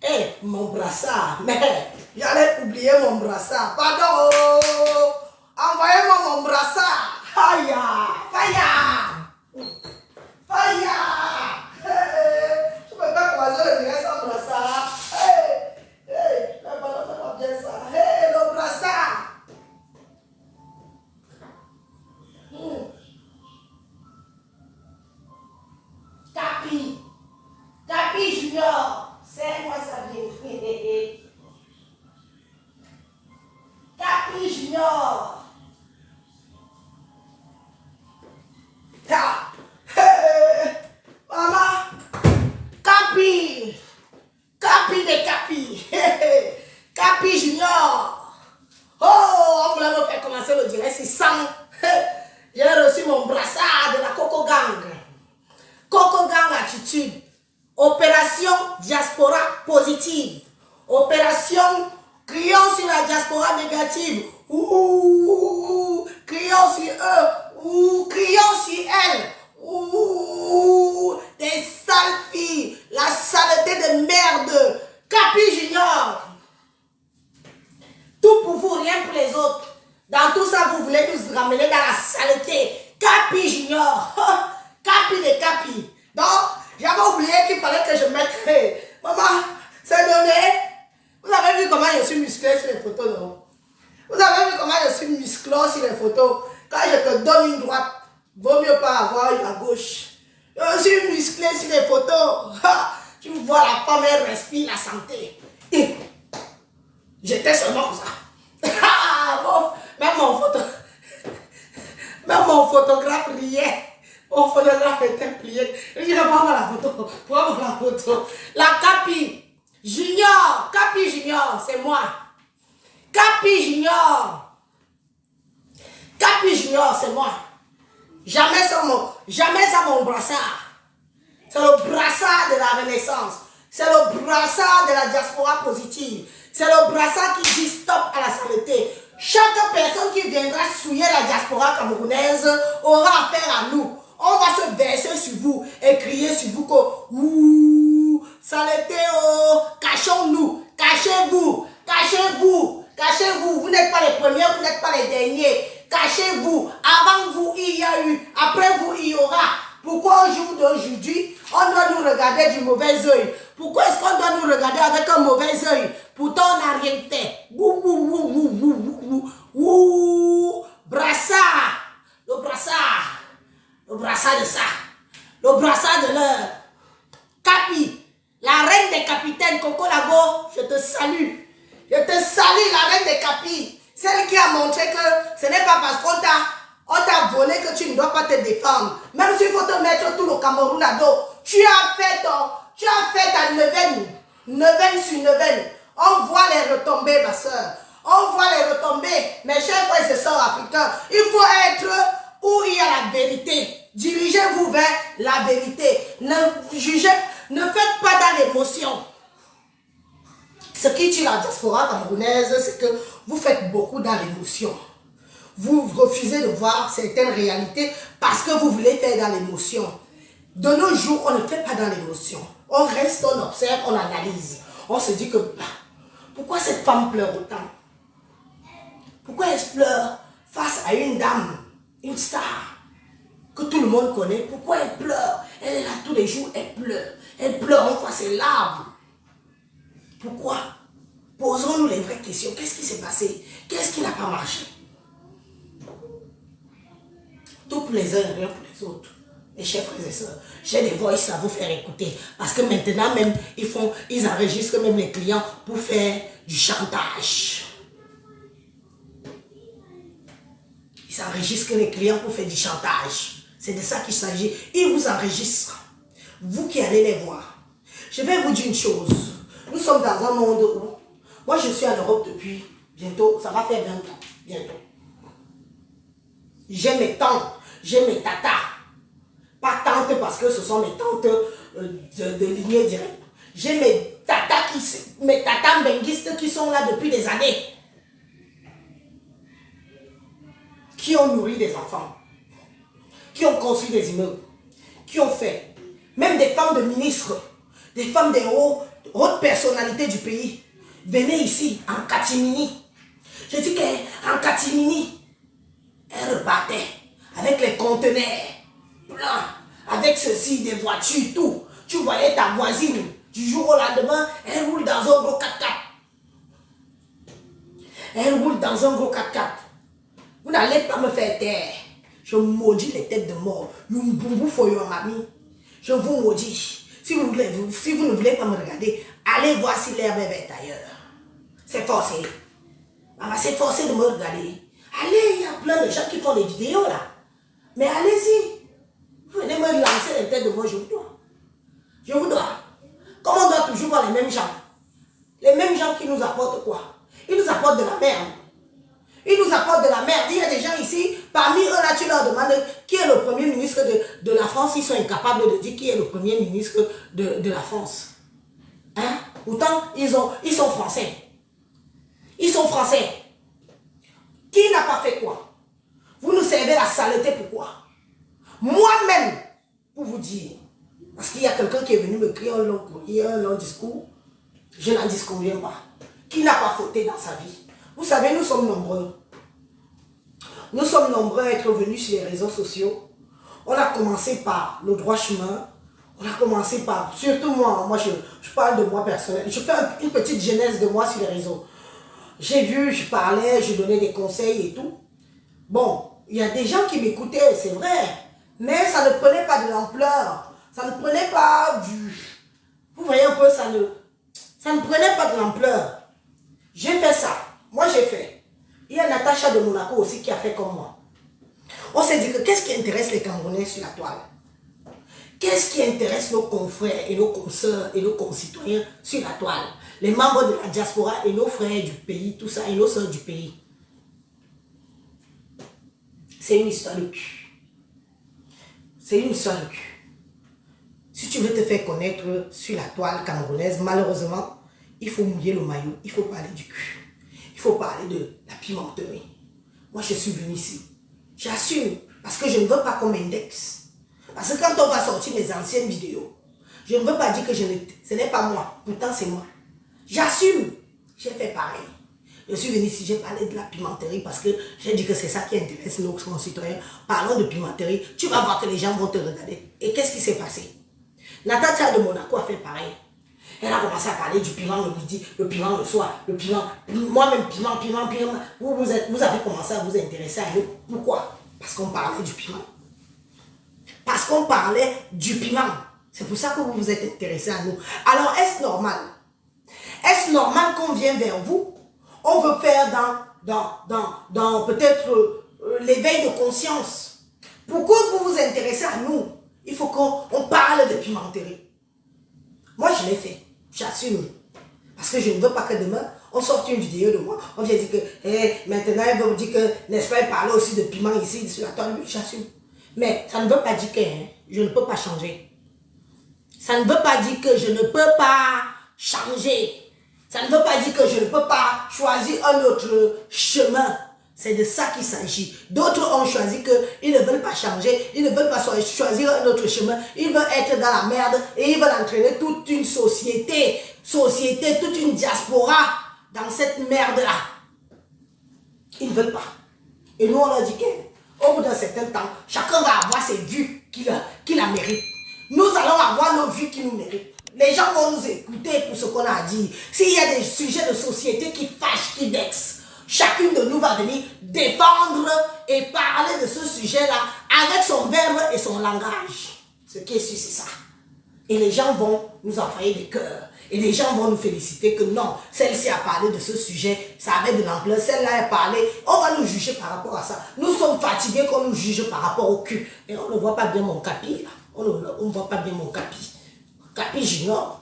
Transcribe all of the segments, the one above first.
Eh, mon brassard. Mais j'allais oublier mon brassard. Pardon. Envoyez-moi mon brassard. Aïe, faya. Faya. Je ne peux pas croiser le direct sans brassard. Je ne peux pas bien ça. Le brassard. Capi. Capi Junior. C'est moi ça vient. Capi Junior. Maman. Capi. Capi de Capi. Capi Junior. Oh, on voulait me faire commencer le direct, c'est 100. J'ai reçu mon brassard de la Coco Gang. Coco Gang Attitude. Opération Diaspora Positive. Opération Crions sur la diaspora négative. Ouh, crions sur eux. Ouh, crions sur elles. Ouh, des sales filles. La saleté de merde. Capi Junior. Tout pour vous, rien pour les autres. Dans tout ça, vous voulez nous ramener dans la saleté. Capi Junior. Capi de Capi. Donc, j'avais oublié qu'il fallait que je mette. Maman, c'est donné. Vous avez vu comment je suis musclé sur les photos, non? Vous avez vu comment je suis musclé sur les photos? Quand je te donne une droite, vaut mieux pas avoir une à gauche. Je suis musclé sur les photos. Tu vois la femme, elle respire la santé. J'étais seulement comme ça. Même mon photographe riait. Mon photographe était plié. Je dis, prends-moi la photo. Prends-moi la photo. La Capi Junior. Capi Junior, c'est moi. Capi Junior. Capi Junior, c'est moi. Jamais sans mon brassard. C'est le brassard de la Renaissance. C'est le brassard de la diaspora positive. C'est le brassard qui dit stop à la saleté. Chaque personne qui viendra souiller la diaspora camerounaise aura affaire à nous. On va se verser sur vous et crier sur vous que ouh, saleté, oh, cachons-nous, cachez-vous, cachez-vous, cachez-vous. Vous n'êtes pas les premiers, vous n'êtes pas les derniers. Cachez-vous. Avant vous, il y a eu. Après vous, il y aura. Pourquoi au jour d'aujourd'hui, on doit nous regarder du mauvais œil? Pourquoi est-ce qu'on doit nous regarder avec un mauvais œil? Pourtant, on n'a rien fait. Brassard. Le brassard. Le brassard de ça. Le brassard de l'heure. Capi. La reine des capitaines, Coco Lago, je te salue. Je te salue, la reine des capis. Celle qui a montré que ce n'est pas parce qu'on t'a volé que tu ne dois pas te défendre. Même s'il faut te mettre tout le Cameroun à dos. Tu as fait ta neuvaine sur neuvaine. On voit les retombées, ma soeur. On voit les retombées, mes chers frères et sœurs africains. Il faut être où il y a la vérité. Dirigez-vous vers la vérité. Ne faites pas dans l'émotion. Ce qui tue la diaspora camerounaise, c'est que vous faites beaucoup dans l'émotion. Vous refusez de voir certaines réalités parce que vous voulez faire dans l'émotion. De nos jours, on ne fait pas dans l'émotion. On reste, on observe, on analyse. On se dit que, pourquoi cette femme pleure autant? Pourquoi elle pleure face à une dame, une star, que tout le monde connaît? Pourquoi elle pleure? Elle est là tous les jours, elle pleure. Elle pleure, on voit ses larmes. Pourquoi? Posons-nous les vraies questions. Qu'est-ce qui s'est passé? Qu'est-ce qui n'a pas marché? Tout pour les uns et rien pour les autres. Mes chers frères et sœurs, j'ai des voices à vous faire écouter. Parce que maintenant même, ils enregistrent même les clients pour faire du chantage. Ils enregistrent les clients pour faire du chantage. C'est de ça qu'il s'agit. Ils vous enregistrent. Vous qui allez les voir. Je vais vous dire une chose. Nous sommes dans un monde où, moi je suis en Europe depuis bientôt, ça va faire 20 ans, bientôt. J'ai mes tantes, j'ai mes tatas. Pas tantes parce que ce sont mes tantes de lignée directe. J'ai mes tatas benguistes qui sont là depuis des années. Qui ont nourri des enfants. Qui ont construit des immeubles. Qui ont fait. même des femmes de ministres, des femmes des hautes personnalités du pays, venaient ici en catimini. Je dis qu'en catimini, elles repartaient avec les conteneurs pleins, avec ceci, des voitures, tout. Tu voyais ta voisine, du jour au lendemain, elle roule dans un gros 4x4. Elle roule dans un gros 4x4. Vous n'allez pas me faire taire. Je maudis les têtes de mort. Je vous maudis. Si vous ne voulez pas me regarder, allez voir si l'herbe est verte ailleurs. C'est forcé. C'est forcé de me regarder. Allez, il y a plein de gens qui font des vidéos là. Mais allez-y. Venez me lancer les têtes de mort, je vous dois. Je vous dois. Comme on doit toujours voir les mêmes gens. Les mêmes gens qui nous apportent quoi? Ils nous apportent de la merde. Ils nous apportent de la merde. Il y a des gens ici, parmi eux là, tu leur demandes qui est le premier ministre de la France. Ils sont incapables de dire qui est le premier ministre de la France. Hein? Pourtant, ils sont français. Ils sont français. Qui n'a pas fait quoi? Vous nous servez la saleté, pourquoi? Moi-même, pour vous dire, parce qu'il y a quelqu'un qui est venu me crier un long discours, je n'en disconviens pas. Qui n'a pas fauté dans sa vie? Vous savez, nous sommes nombreux. Nous sommes nombreux à être venus sur les réseaux sociaux. On a commencé par le droit chemin. On a commencé par, surtout moi je parle de moi personnel. Je fais une petite genèse de moi sur les réseaux. J'ai vu, je parlais, je donnais des conseils et tout. Bon, il y a des gens qui m'écoutaient, c'est vrai. Mais ça ne prenait pas de l'ampleur. Ça ne prenait pas du... Vous voyez un peu, ça ne prenait pas de l'ampleur. J'ai fait ça. Moi, j'ai fait. Il y a Natacha de Monaco aussi qui a fait comme moi. On s'est dit que qu'est-ce qui intéresse les Camerounais sur la toile? Qu'est-ce qui intéresse nos confrères et nos consoeurs et nos concitoyens sur la toile? Les membres de la diaspora et nos frères du pays, tout ça, et nos soeurs du pays. C'est une histoire de cul. C'est une histoire de cul. Si tu veux te faire connaître sur la toile camerounaise, malheureusement, il faut mouiller le maillot, il faut parler du cul. Il faut parler de la pimenterie. Moi, je suis venu ici. J'assume, parce que je ne veux pas qu'on m'indexe. Parce que quand on va sortir mes anciennes vidéos, je ne veux pas dire que ce n'est pas moi, pourtant c'est moi. J'assume, j'ai fait pareil. Je suis venu ici, j'ai parlé de la pimenterie parce que j'ai dit que c'est ça qui intéresse nos concitoyens. Parlons de pimenterie, tu vas voir que les gens vont te regarder. Et qu'est-ce qui s'est passé? Natacha de Monaco a fait pareil. Elle a commencé à parler du piment le midi, le piment le soir, le piment, moi-même piment. Vous avez commencé à vous intéresser à nous. Pourquoi? Parce qu'on parlait du piment. Parce qu'on parlait du piment. C'est pour ça que vous vous êtes intéressés à nous. Alors, est-ce normal? Est-ce normal qu'on vienne vers vous? On veut faire dans peut-être l'éveil de conscience. Pourquoi vous vous intéressez à nous? Il faut qu'on parle de pimenterie. Moi, je l'ai fait. J'assume. Parce que je ne veux pas que demain, on sorte une vidéo de moi. On vient dire que maintenant, elle va me dire que, n'est-ce pas, elle parlait aussi de piment ici, sur la toile. J'assume. Mais ça ne veut pas dire que je ne peux pas changer. Ça ne veut pas dire que je ne peux pas changer. Ça ne veut pas dire que je ne peux pas choisir un autre chemin. C'est de ça qu'il s'agit. D'autres ont choisi qu'ils ne veulent pas changer, ils ne veulent pas choisir un autre chemin. Ils veulent être dans la merde et ils veulent entraîner toute une société, toute une diaspora dans cette merde-là. Ils ne veulent pas. Et nous, on leur dit qu'au bout d'un certain temps, chacun va avoir ses vues qu'il a mérite. Nous allons avoir nos vues qui nous méritent. Les gens vont nous écouter pour ce qu'on a à dire. S'il y a des sujets de société qui fâchent, qui vexent, chacune de nous va venir défendre et parler de ce sujet-là avec son verbe et son langage. Ce qui est sûr, c'est ça. Et les gens vont nous envoyer des cœurs. Et les gens vont nous féliciter que non, celle-ci a parlé de ce sujet, ça avait de l'ampleur, celle-là a parlé, on va nous juger par rapport à ça. Nous sommes fatigués qu'on nous juge par rapport au cul. Et on ne voit pas bien mon capi, là. On ne voit pas bien mon capi. Capi junior.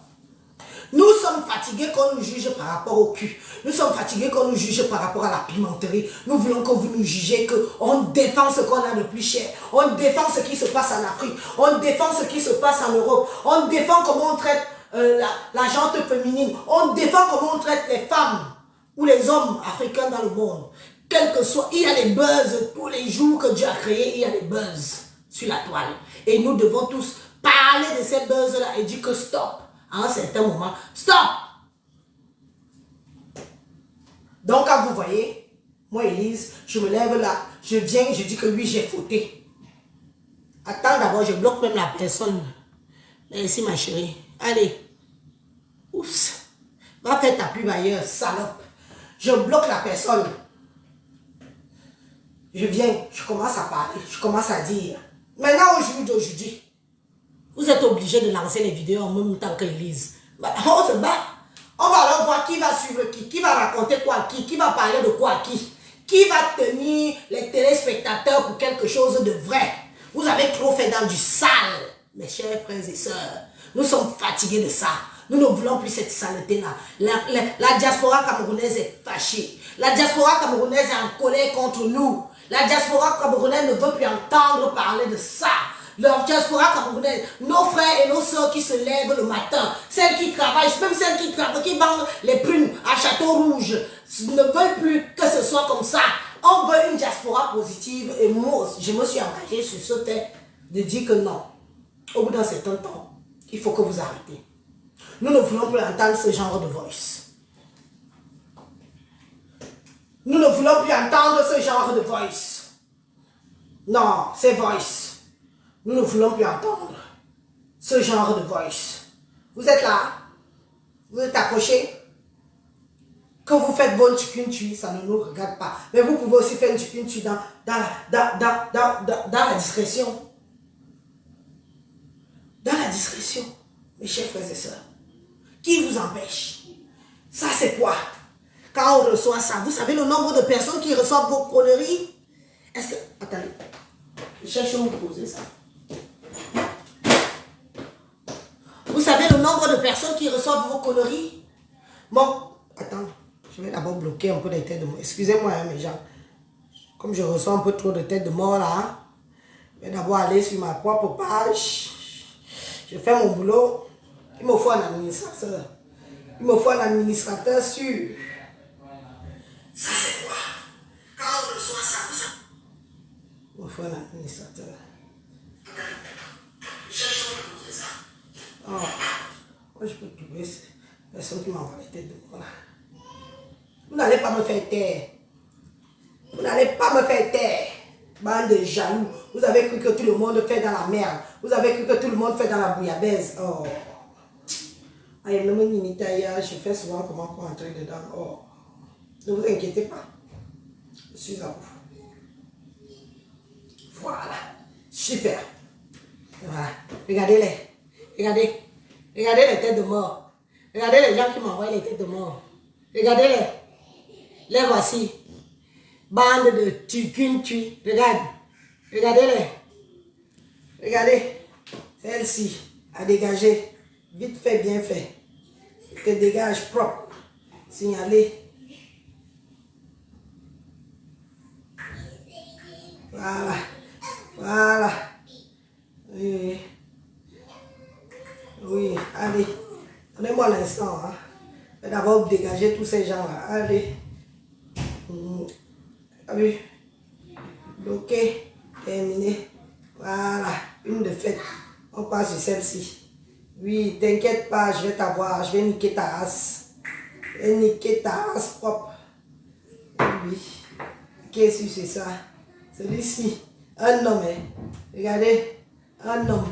Nous sommes fatigués qu'on nous juge par rapport au cul. Nous sommes fatigués qu'on nous juge par rapport à la pimenterie. Nous voulons que vous nous jugez, qu'on défend ce qu'on a de plus cher. On défend ce qui se passe en Afrique. On défend ce qui se passe en Europe. On défend comment on traite la gente féminine. On défend comment on traite les femmes ou les hommes africains dans le monde. Quel que soit, il y a des buzz tous les jours que Dieu a créé, il y a des buzz sur la toile. Et nous devons tous parler de ces buzz-là et dire que stop. À un certain moment, stop. Donc, quand vous voyez, moi, Elise, je me lève là, je viens, je dis que oui, j'ai fauté. Attends d'abord, je bloque même la personne. Merci, ma chérie. Allez. Oups. Va faire ta pub ailleurs, salope. Je bloque la personne. Je viens, je commence à parler, je commence à dire. Maintenant, aujourd'hui, vous êtes obligé de lancer les vidéos en même temps que Elise. On se bat. On va alors voir qui va suivre qui va raconter quoi à qui va parler de quoi à qui va tenir les téléspectateurs pour quelque chose de vrai. Vous avez trop fait dans du sale, mes chers frères et sœurs. Nous sommes fatigués de ça. Nous ne voulons plus cette saleté-là. La diaspora camerounaise est fâchée. La diaspora camerounaise est en colère contre nous. La diaspora camerounaise ne veut plus entendre parler de ça. La diaspora camerounaise, nos frères et nos soeurs qui se lèvent le matin, celles qui travaillent, même celles qui travaillent, qui vendent les prunes à Château Rouge, ne veulent plus que ce soit comme ça. On veut une diaspora positive et moi, je me suis engagée sur ce fait de dire que non. Au bout d'un certain temps, il faut que vous arrêtez. Nous ne voulons plus entendre ce genre de voice. Nous ne voulons plus entendre ce genre de voice. Non, c'est voice. Nous ne voulons plus entendre ce genre de voice. Vous êtes là? Vous êtes accrochés? Que vous faites votre chicken-tui, ça ne nous regarde pas. Mais vous pouvez aussi faire une chicken-tui dans la discrétion. Dans la discrétion, mes chers frères et sœurs. Qui vous empêche? Ça, c'est quoi? Quand on reçoit ça, vous savez le nombre de personnes qui reçoivent vos conneries? Est-ce que... Attendez. Je cherche où vous poser ça. Vous savez le nombre de personnes qui reçoivent vos conneries? Bon, attends. Je vais d'abord bloquer un peu les têtes de mort. Excusez-moi, hein, mes gens. Comme je reçois un peu trop de têtes de mort là, hein, je vais d'abord aller sur ma propre page. Je fais mon boulot. Il me faut un administrateur. Il me faut un administrateur sûr. Ça c'est quoi? Quand on reçoit ça, il me faut un administrateur. Je cherche où poser ça. Oh, moi je peux trouver ces personnes qui m'envoient les têtes de mort là. Vous n'allez pas me faire taire. Vous n'allez pas me faire taire. Bande de jaloux. Vous avez cru que tout le monde fait dans la merde. Vous avez cru que tout le monde fait dans la bouillabaisse. Oh. Je fais souvent comment pour entrer dedans. Oh. Ne vous inquiétez pas. Je suis à vous. Voilà. Super. Voilà. Regardez-les. Regardez. Regardez les têtes de mort. Regardez les gens qui m'envoient les têtes de mort. Regardez-les. Les voici. Bande de tucun-tui. Regarde. Regardez-les. Regardez. Celle-ci a dégagé. Vite fait, bien fait. Que dégage propre. Signalé. Voilà. Voilà. Oui. Oui, allez. Donnez-moi l'instant. Hein. Je vais d'abord dégager tous ces gens-là. Allez. Allez. Bloqué. Terminé. Voilà. Une de faite. On passe sur celle-ci. Oui, t'inquiète pas, je vais t'avoir. Je vais niquer ta race. Je vais niquer ta race propre. Oui. Qu'est-ce que c'est ça? Celui-ci. Un homme, hein. Regardez. Un homme.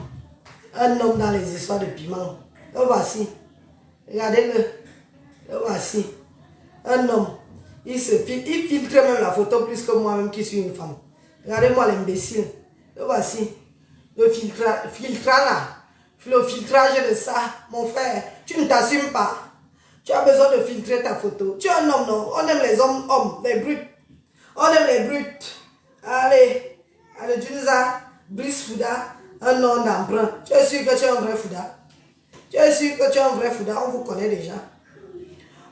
Un homme dans les histoires de piment. Le voici. Regardez-le. Le voici. Un homme. Il filtre même la photo plus que moi-même qui suis une femme. Regardez-moi l'imbécile. Le voici. Le filtrage de ça, mon frère. Tu ne t'assumes pas. Tu as besoin de filtrer ta photo. Tu es un homme, non? On aime les hommes, les brutes. On aime les brutes. Allez. Allez, Junza, Brice Fouda, un nom d'emprunt. Tu es sûr que tu es un vrai Fouda? Tu es sûr que tu es un vrai Fouda? On vous connaît déjà.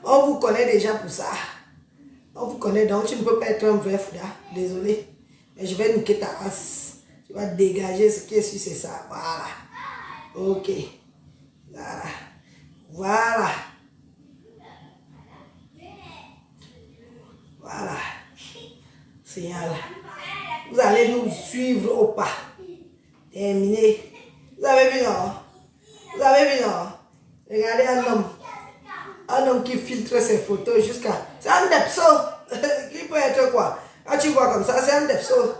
On vous connaît déjà pour ça. On vous connaît donc tu ne peux pas être un vrai Fouda. Désolé. Mais je vais niquer ta race. Tu vas dégager ce qui est sur c'est ça. Voilà. Ok. Voilà. Voilà. Voilà. Signal. Vous allez nous suivre au pas. Terminé. Vous avez vu, non? Vous avez vu, non? Regardez un homme qui filtre ses photos jusqu'à... C'est un depso. Qui peut être quoi? Quand tu vois comme ça, c'est un depso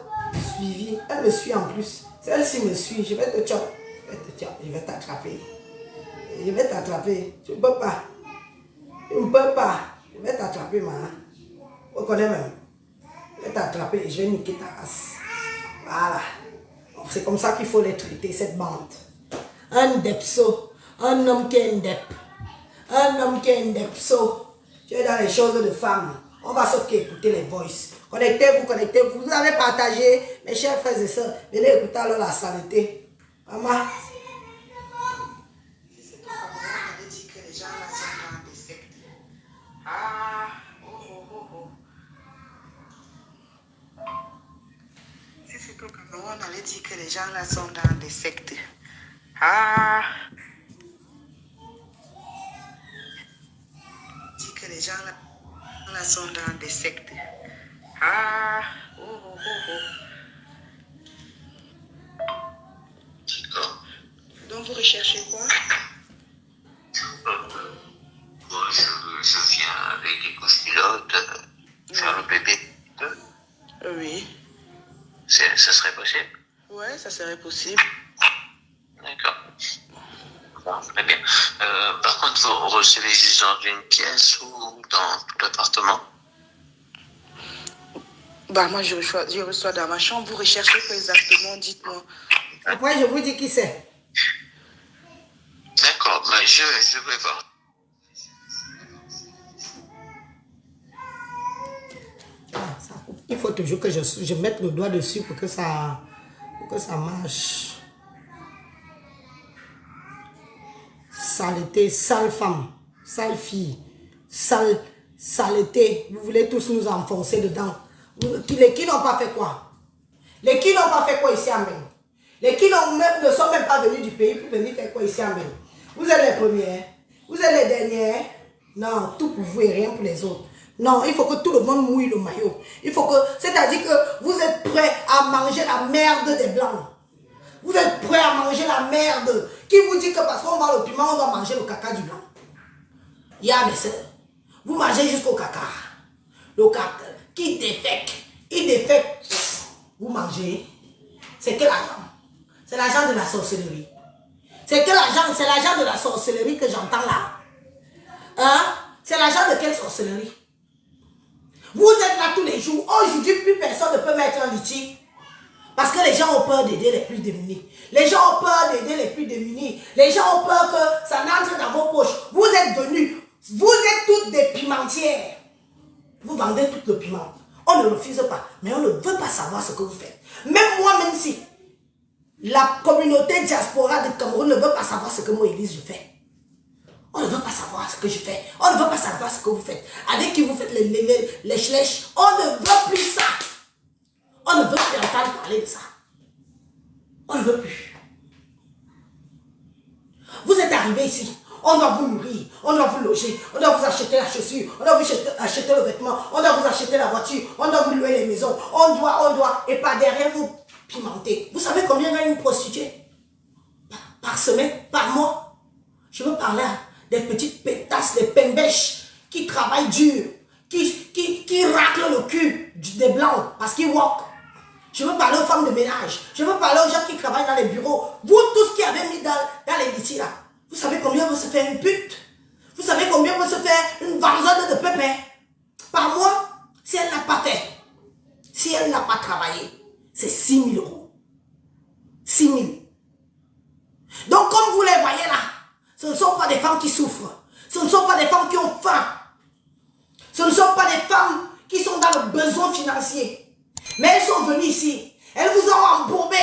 suivi. Elle me suit en plus. Celle-ci me suit. Je vais te chop. Je vais t'attraper. Je vais t'attraper. Tu ne peux pas. Tu ne peux pas. Je vais t'attraper, ma. Vous connaissez même. Je vais t'attraper et je vais niquer ta race. Voilà. C'est comme ça qu'il faut les traiter, cette bande. Un depso. Un homme qui est un dep. Un homme qui est un depso. Tu es dans les choses de femmes. On va sauf qu'écouter les voices. Connectez-vous, connectez-vous. Vous avez partagé, mes chers frères et sœurs. Venez écouter alors la saleté. Maman. On allait dire que les gens là sont dans des sectes. Ah! Dit que les gens là sont dans des sectes. Ah! D'accord. Donc vous recherchez quoi? Moi, je viens avec des couches-pilotes faire le bébé. Oui. Ça serait possible? Ouais, ça serait possible. D'accord. Bon, très bien. Par contre, vous recevez juste dans une pièce ou dans tout l'appartement? Bah moi je reçois dans ma chambre. Vous recherchez quoi exactement? Dites-moi. Après, je vous dis qui c'est. D'accord, bah, je vais voir. Il faut toujours que je mette le doigt dessus pour que ça marche. Saleté, sale femme, sale fille, saleté. Vous voulez tous nous enfoncer dedans. Les qui n'ont pas fait quoi? Les qui n'ont pas fait quoi ici en Bénin? Les qui ne sont même pas venus du pays pour venir faire quoi ici en Bénin? Vous êtes les premiers, vous êtes les derniers. Non, tout pour vous et rien pour les autres. Non, il faut que tout le monde mouille le maillot. Il faut que, c'est-à-dire que vous êtes prêts à manger la merde des Blancs. Vous êtes prêts à manger la merde. Qui vous dit que parce qu'on va le piment, on doit manger le caca du blanc? Il y a mes soeurs. Vous mangez jusqu'au caca. Le caca qui défèque. Il défèque. Vous mangez. C'est quel argent? C'est l'argent de la sorcellerie. C'est quel argent? C'est l'argent de la sorcellerie que j'entends là. Hein? C'est l'argent de quelle sorcellerie? Vous êtes là tous les jours. Aujourd'hui, plus personne ne peut mettre un litige. Parce que les gens ont peur d'aider les plus démunis. Les gens ont peur d'aider les plus démunis. Les gens ont peur que ça n'entre dans vos poches. Vous êtes venus. Vous êtes toutes des pimentières. Vous vendez tout le piment. On ne refuse pas. Mais on ne veut pas savoir ce que vous faites. Même moi, même si la communauté diaspora de Cameroun ne veut pas savoir ce que moi, Élise, je fais. On ne veut pas savoir ce que je fais. On ne veut pas savoir ce que vous faites. Avec qui vous faites les schlèches. On ne veut plus ça. On ne veut plus entendre parler de ça. On ne veut plus. Vous êtes arrivés ici. On doit vous nourrir. On doit vous loger. On doit vous acheter la chaussure. On doit vous acheter le vêtement. On doit vous acheter la voiture. On doit vous louer les maisons. On doit. Et par derrière vous pimenter. Vous savez combien gagne une prostituée? Par semaine, par mois. Je veux parler des petites pétasses, des pembèches qui travaillent dur. Qui raclent le cul des blancs parce qu'ils walk. Je veux parler aux femmes de ménage. Je veux parler aux gens qui travaillent dans les bureaux. Vous tous qui avez mis dans les litiges là. Vous savez combien vous se fait une pute? Vous savez combien vous se fait une vanzonne de pépin? Par mois, si elle n'a pas fait, si elle n'a pas travaillé, c'est 6 000 €. 6 000. Donc comme vous les voyez là, ce ne sont pas des femmes qui souffrent. Ce ne sont pas des femmes qui ont faim. Ce ne sont pas des femmes qui sont dans le besoin financier. Mais elles sont venues ici. Elles vous ont embourbé.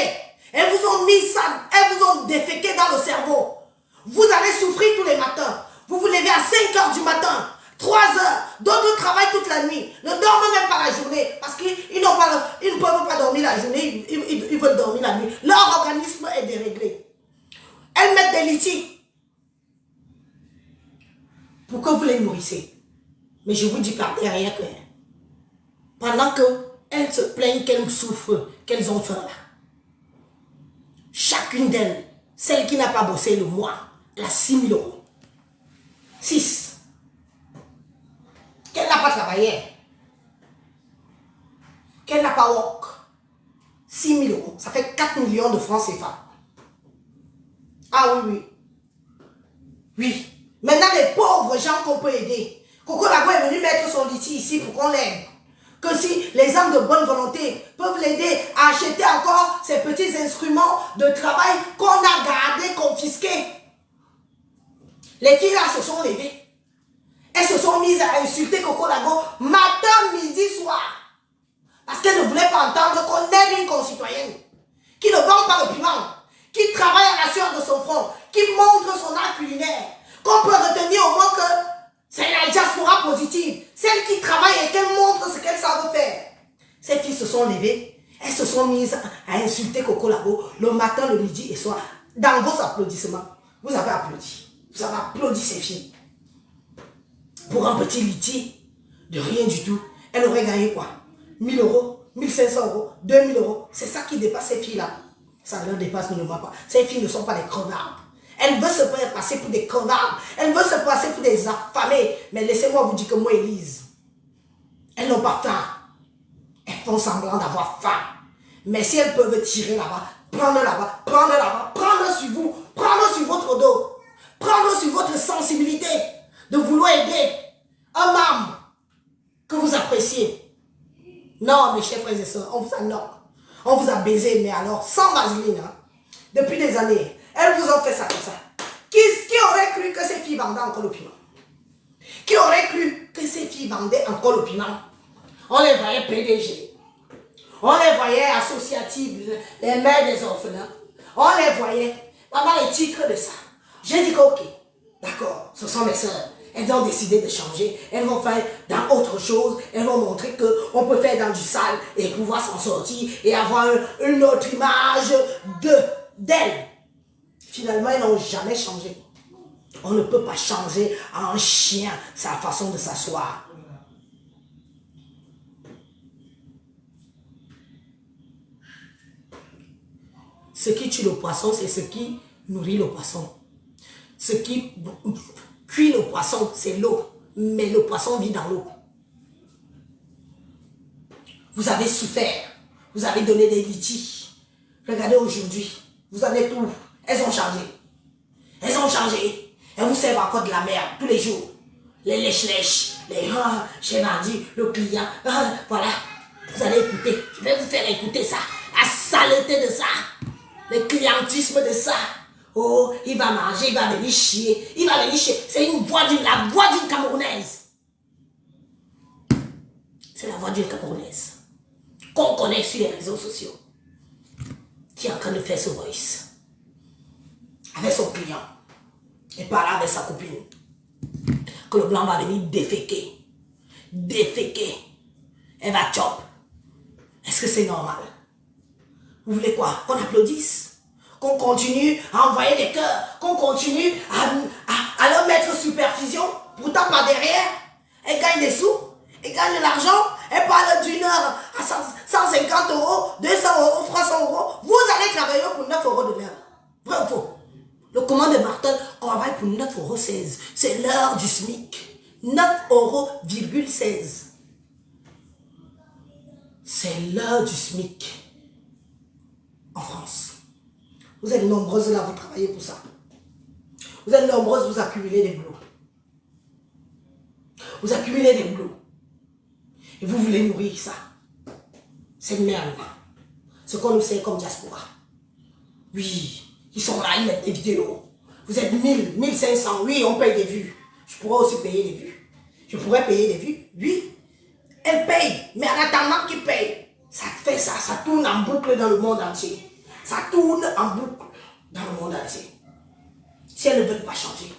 Elles vous ont mis ça. Elles vous ont déféqué dans le cerveau. Vous allez souffrir tous les matins. Vous vous levez à 5 h du matin. 3 heures. D'autres travaillent toute la nuit. Ne dorment même pas la journée. Parce qu'ils ne peuvent pas dormir la journée. Ils veulent dormir la nuit. Leur organisme est déréglé. Elles mettent des litiges. Pour que vous les nourrissez. Mais je vous dis par derrière que pendant qu'elles se plaignent, qu'elles souffrent, qu'elles ont faim là. Chacune d'elles Celle qui n'a pas bossé le mois, elle a 6 000 euros. 6. Qu'elle n'a pas travaillé. Qu'elle n'a pas work. 6 000 euros. Ça fait 4 millions de francs CFA. Ah oui, oui. Oui. Maintenant, les pauvres gens qu'on peut aider. Coco Lago est venu mettre son litige ici pour qu'on l'aide. Que si les hommes de bonne volonté peuvent l'aider à acheter encore ces petits instruments de travail qu'on a gardés, confisqués. Les filles là se sont levées. Elles se sont mises à insulter Coco Lago matin, midi, soir. Parce qu'elles ne voulaient pas entendre qu'on aide une concitoyenne qui ne vend pas le piment, qui travaille à la sueur de son front, qui montre son art culinaire, qu'on peut retenir au moins que c'est la diaspora positive, celle qui travaille et qu'elle montre ce qu'elle savent faire. Ces filles se sont levées, elles se sont mises à insulter Coco Lago le matin, le midi et soir. Dans vos applaudissements, vous avez applaudi. Vous avez applaudi ces filles. Pour un petit litige de rien du tout, elle aurait gagné quoi? 1 000 euros, 1 500 euros, 2 000 euros. C'est ça qui dépasse ces filles-là. Ça leur dépasse, ne le voit pas. Ces filles ne sont pas des crevards. Elles veulent se faire passer pour des crevards. Elles veulent se passer pour des affamés. Mais laissez-moi vous dire que moi, Élise, elles n'ont pas faim. Elles font semblant d'avoir faim. Mais si elles peuvent tirer là-bas, prendre là-bas, prendre là-bas, prendre sur vous, prendre sur votre dos, prendre sur votre sensibilité de vouloir aider un membre que vous appréciez. Non, mes chers frères et sœurs, on vous a non. On vous a baisé, mais alors sans vaseline. Hein. Depuis des années, elles vous ont fait ça comme ça. Qui aurait cru que ces filles vendaient encore le piment? Qui aurait cru que ces filles vendaient encore le piment? On les voyait PDG. On les voyait associatives, les mères des orphelins. On les voyait. Maman, les titres de ça. J'ai dit que ok, d'accord, ce sont mes sœurs. Elles ont décidé de changer. Elles vont faire dans autre chose. Elles vont montrer qu'on peut faire dans du sale et pouvoir s'en sortir et avoir une autre image d'elles. Finalement, elles n'ont jamais changé. On ne peut pas changer à un chien sa façon de s'asseoir. Ce qui tue le poisson, c'est ce qui nourrit le poisson. Ce qui cuit le poisson, c'est l'eau. Mais le poisson vit dans l'eau. Vous avez souffert. Vous avez donné des litiges. Regardez aujourd'hui. Vous en êtes où? Elles ont changé. Elles ont changé. Elles vous servent encore de la merde tous les jours. Les lèche-lèche. Les j'ai vendu le client. Voilà. Vous allez écouter. Je vais vous faire écouter ça. La saleté de ça. Le clientisme de ça. Oh, il va manger, il va venir chier. Il va venir chier. C'est la voix d'une Camerounaise. C'est la voix d'une Camerounaise. Qu'on connaît sur les réseaux sociaux. Qui est en train de faire ce voice. Avec son client. Et par là avec sa copine. Que le blanc va venir déféquer. Déféquer. Elle va chop. Est-ce que c'est normal? Vous voulez quoi? Qu'on applaudisse? Qu'on continue à envoyer des cœurs, qu'on continue à leur mettre sous perfusion, pourtant pas derrière. Elle gagne des sous, elle gagne de l'argent, elle parle d'une heure à 150 euros, 200 euros, 300 euros. Vous allez travailler pour 9 euros de l'heure. Vrai ou faux? Le commande de Martin travaille pour 9,16 euros. C'est l'heure du SMIC. 9,16 euros. C'est l'heure du SMIC en France. Vous êtes nombreuses là, vous travaillez pour ça. Vous êtes nombreuses, vous accumulez des boulots. Vous accumulez des boulots. Et vous voulez nourrir ça. C'est merde. Ce qu'on nous sait comme diaspora. Oui, ils sont là, ils mettent des vidéos. Vous êtes 1000, 1500, oui, on paye des vues. Je pourrais aussi payer des vues. Je pourrais payer des vues, oui. Elle paye, mais en attendant qu'ils payent, ça fait ça, ça tourne en boucle dans le monde entier. Ça tourne en boucle dans le monde entier. Si elles ne veulent pas changer,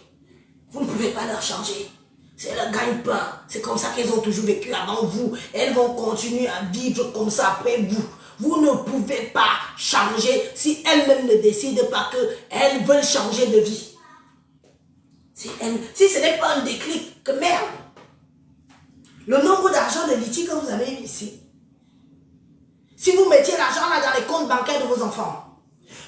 vous ne pouvez pas leur changer. C'est leur gagne-pain. C'est comme ça qu'elles ont toujours vécu avant vous. Elles vont continuer à vivre comme ça après vous. Vous ne pouvez pas changer si elles-mêmes ne décident pas qu'elles veulent changer de vie. Si ce n'est pas un déclic, que merde. Le nombre d'argent de litige que vous avez ici. Si vous mettiez l'argent là dans les comptes bancaires de vos enfants.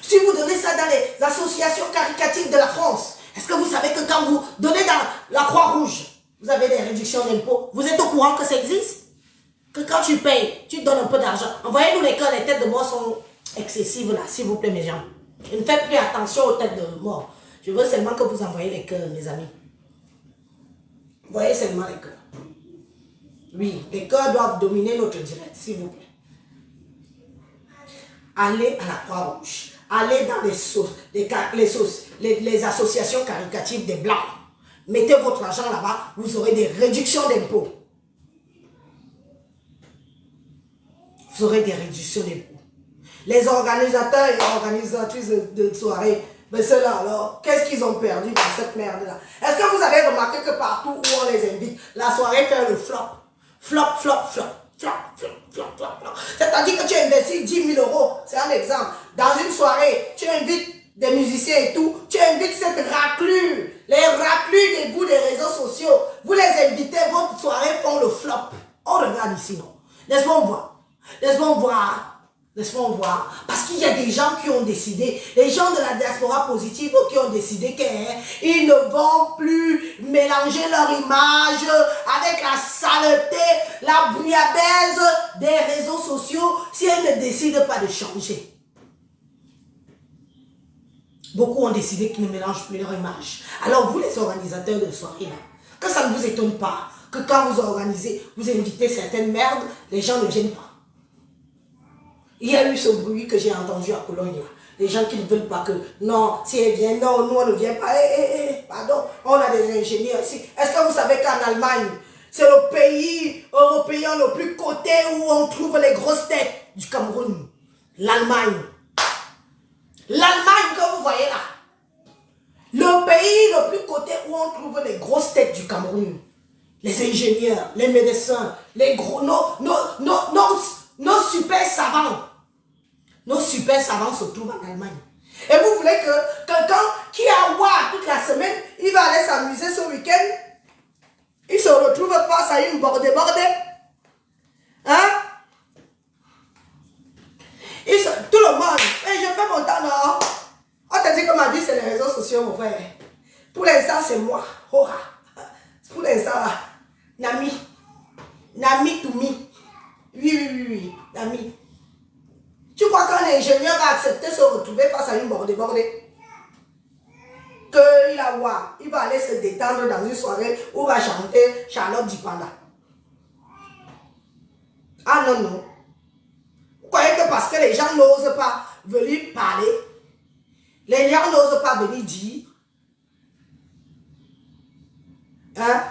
Si Si vous donnez ça dans les associations caritatives de la France, est-ce que vous savez que quand vous donnez dans la Croix-Rouge, vous avez des réductions d'impôts? Vous êtes au courant que ça existe? Que quand tu payes, tu donnes un peu d'argent. Envoyez-nous les cœurs, les têtes de mort sont excessives là, s'il vous plaît mes gens. Je ne fais plus attention aux têtes de mort. Je veux seulement que vous envoyez les cœurs, mes amis. Envoyez seulement les cœurs. Oui, les cœurs doivent dominer notre direct, s'il vous plaît. Allez à la Croix-Rouge. Allez dans les associations caritatives des Blancs. Mettez votre argent là-bas, vous aurez des réductions d'impôts. Vous aurez des réductions d'impôts. Les organisateurs et organisatrices de soirées, mais ceux-là alors, qu'est-ce qu'ils ont perdu dans cette merde-là? Est-ce que vous avez remarqué que partout où on les invite, la soirée fait le flop? Flop, flop, flop. C'est-à-dire que tu investis 10 000 euros, c'est un exemple. Dans une soirée, tu invites des musiciens et tout, tu invites cette raclure, les raclures des bouts des réseaux sociaux. Vous les invitez, votre soirée font le flop. On regarde ici, non? Laisse-moi voir. Laisse-moi voir. Laisse-moi voir. Parce qu'il y a des gens qui ont décidé, les gens de la diaspora positive qui ont décidé qu'ils ne vont plus mélanger leur image avec la saleté, la bouillabaisse des réseaux sociaux si elles ne décident pas de changer. Beaucoup ont décidé qu'ils ne mélangent plus leur image. Alors vous les organisateurs de soirée là, que ça ne vous étonne pas que quand vous organisez, vous invitez certaines merdes, les gens ne viennent pas. Il y a eu ce bruit que j'ai entendu à Cologne là. Les gens qui ne veulent pas que, non, si elle vient, non, nous on ne vient pas. Pardon, on a des ingénieurs ici. Est-ce que vous savez qu'en Allemagne, c'est le pays européen le plus coté où on trouve les grosses têtes du Cameroun? L'Allemagne. L'Allemagne que vous voyez là. Le pays le plus coté où on trouve les grosses têtes du Cameroun. Les ingénieurs, les médecins, les gros, nos super savants. Nos super savants se trouvent en Allemagne. Et vous voulez que quelqu'un qui a WAR toute la semaine, il va aller s'amuser ce week-end, il se retrouve face à une bordée. Hein? Tout le monde, je fais mon temps, non? On t'a dit que ma vie, c'est les réseaux sociaux, mon frère. Pour l'instant, c'est moi. Pour l'instant, là. Nami to me. Oui, Nami. Tu crois qu'un ingénieur va accepter de se retrouver face à une bordée? Qu'il a voir, il va aller se détendre dans une soirée où va chanter Charlotte Dipanda. Ah non. Vous croyez que parce que les gens n'osent pas venir parler, les gens n'osent pas venir dire, hein?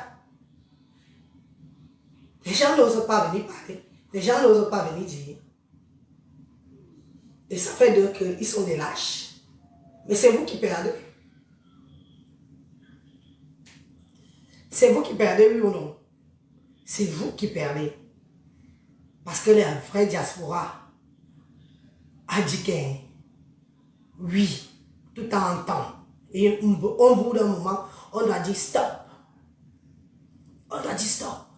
Les gens n'osent pas venir parler, les gens n'osent pas venir dire. Et ça fait d'eux qu'ils sont des lâches. Mais c'est vous qui perdez. C'est vous qui perdez, oui ou non? C'est vous qui perdez. Parce que la vraie diaspora a dit que oui, tout en temps. Et au bout d'un moment, on doit dire stop. On doit dire stop.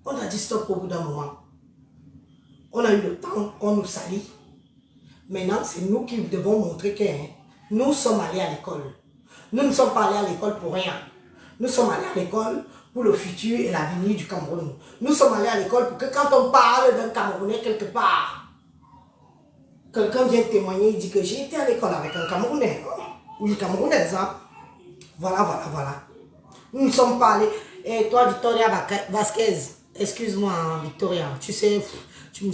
On a dit stop au bout d'un moment. On a eu le temps qu'on nous salit. Maintenant, c'est nous qui devons montrer que nous sommes allés à l'école. Nous ne sommes pas allés à l'école pour rien. Nous sommes allés à l'école pour le futur et l'avenir du Cameroun. Nous sommes allés à l'école pour que quand on parle d'un Camerounais quelque part, quelqu'un vient témoigner, il dit que j'ai été à l'école avec un Camerounais. Ou une Camerounaise. Hein? Voilà. Nous ne sommes pas allés. Et toi, Victoria Vasquez, excuse-moi, Victoria, tu sais, tu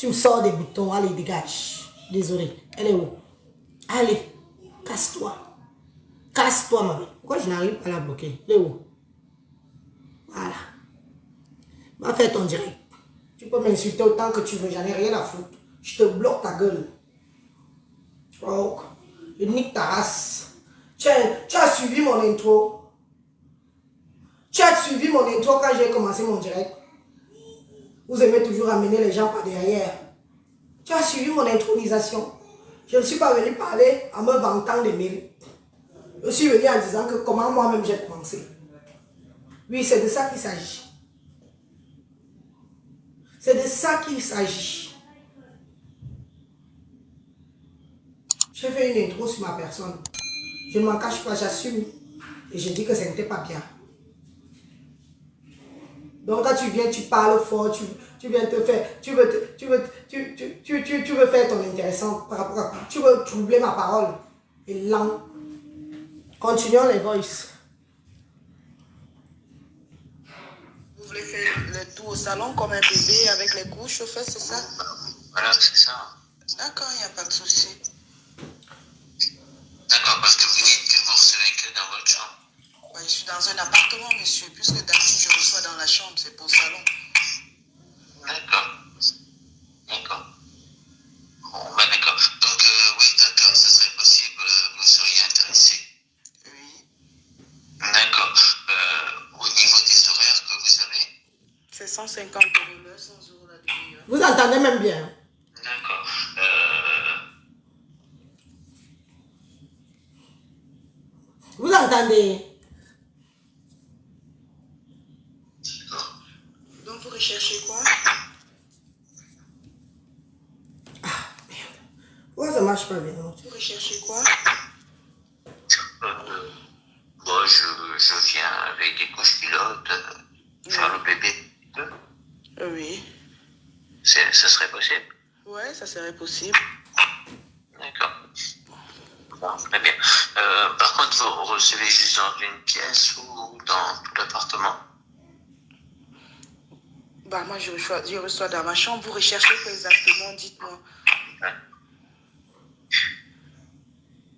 me sors des boutons. Allez, dégage. Désolé. Elle est où? Allez, casse-toi. Casse-toi, ma belle. Pourquoi je n'arrive pas à la bloquer? Elle est où? Voilà. Va faire ton direct. Tu peux m'insulter autant que tu veux, j'en ai rien à foutre. Je te bloque ta gueule. Oh, je nique ta race. Tu as suivi mon intro. Tu as suivi mon intro quand j'ai commencé mon direct. Vous aimez toujours amener les gens par derrière. Tu as suivi mon intronisation. Je ne suis pas venu parler en me vantant des mérites. Je suis venu en disant que comment moi-même j'ai commencé. Oui, c'est de ça qu'il s'agit. C'est de ça qu'il s'agit. J'ai fait une intro sur ma personne. Je ne m'en cache pas, j'assume. Et je dis que ça n'était pas bien. Donc quand tu viens, tu parles fort, tu viens te faire, tu veux faire ton intéressant par rapport à quoi? Tu veux troubler ma parole. Et lent. Continuons les voices. Vous voulez faire le tour au salon comme un bébé avec les couches au fait, c'est ça? Voilà, c'est ça. D'accord, il n'y a pas de souci. D'accord, parce que vous dites que vous recevez que dans votre chambre. Ouais, je suis dans un appartement, monsieur, puisque d'habitude je reçois dans la chambre, c'est pour le salon. D'accord. D'accord. Bon, ben d'accord. Donc, oui, d'accord, ça serait possible, vous seriez intéressé. Oui. D'accord. Au niveau des horaires que vous avez? C'est 150 € l'heure, 100 € la demi-heure. Vous entendez même bien. D'accord. Vous entendez? Donc vous recherchez quoi? Pourquoi ça marche pas bien? Vous recherchez quoi? Moi, je viens avec des couches pilotes, faire le bébé. Oui. Ce serait possible? Ouais, ça serait possible. D'accord. Bon, très bien. Par contre, vous recevez juste dans une pièce ou dans tout l'appartement? Bah moi je reçois dans ma chambre. Vous recherchez quoi exactement? Dites-moi.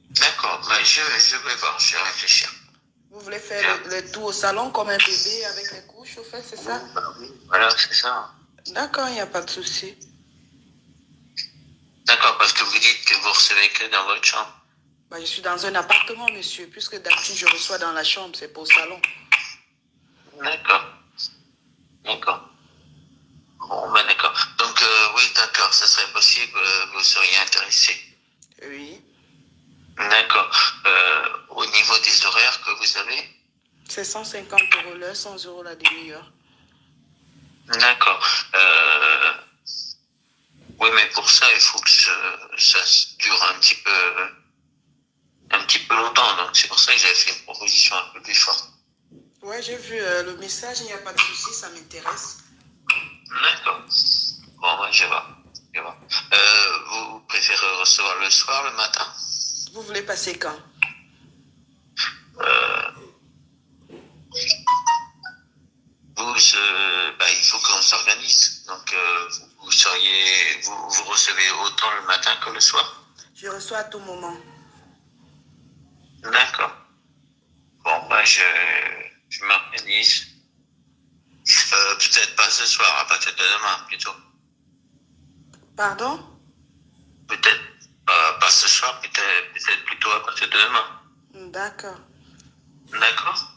D'accord, ben je vais voir, je vais réfléchir. Vous voulez faire le tour au salon comme un bébé avec les couches au fait, c'est ça? Oui, voilà, c'est ça. D'accord, il n'y a pas de souci. D'accord, parce que vous dites que vous recevez que dans votre chambre. Bah, je suis dans un appartement, monsieur, puisque d'habitude je reçois dans la chambre, c'est pour le salon. D'accord. D'accord. Bon, ben d'accord. Donc, oui, d'accord, ça serait possible, vous seriez intéressé. Oui. D'accord. Au niveau des horaires que vous avez? C'est 150 € l'heure, 100 € la demi-heure. D'accord. Oui, mais pour ça, il faut que ça dure un petit peu longtemps. Donc, c'est pour ça que j'avais fait une proposition un peu plus forte. Ouais, j'ai vu le message, il n'y a pas de souci, ça m'intéresse. D'accord. Bon, ouais, je vois. Vous préférez recevoir le soir, le matin? Vous voulez passer quand? Il faut qu'on s'organise. Donc, vous recevez autant le matin que le soir? Je reçois à tout moment. D'accord. Bon, je m'organise. Peut-être pas ce soir, à partir de demain, plutôt. Pardon? Peut-être pas ce soir, peut-être plutôt à partir de demain. D'accord. D'accord?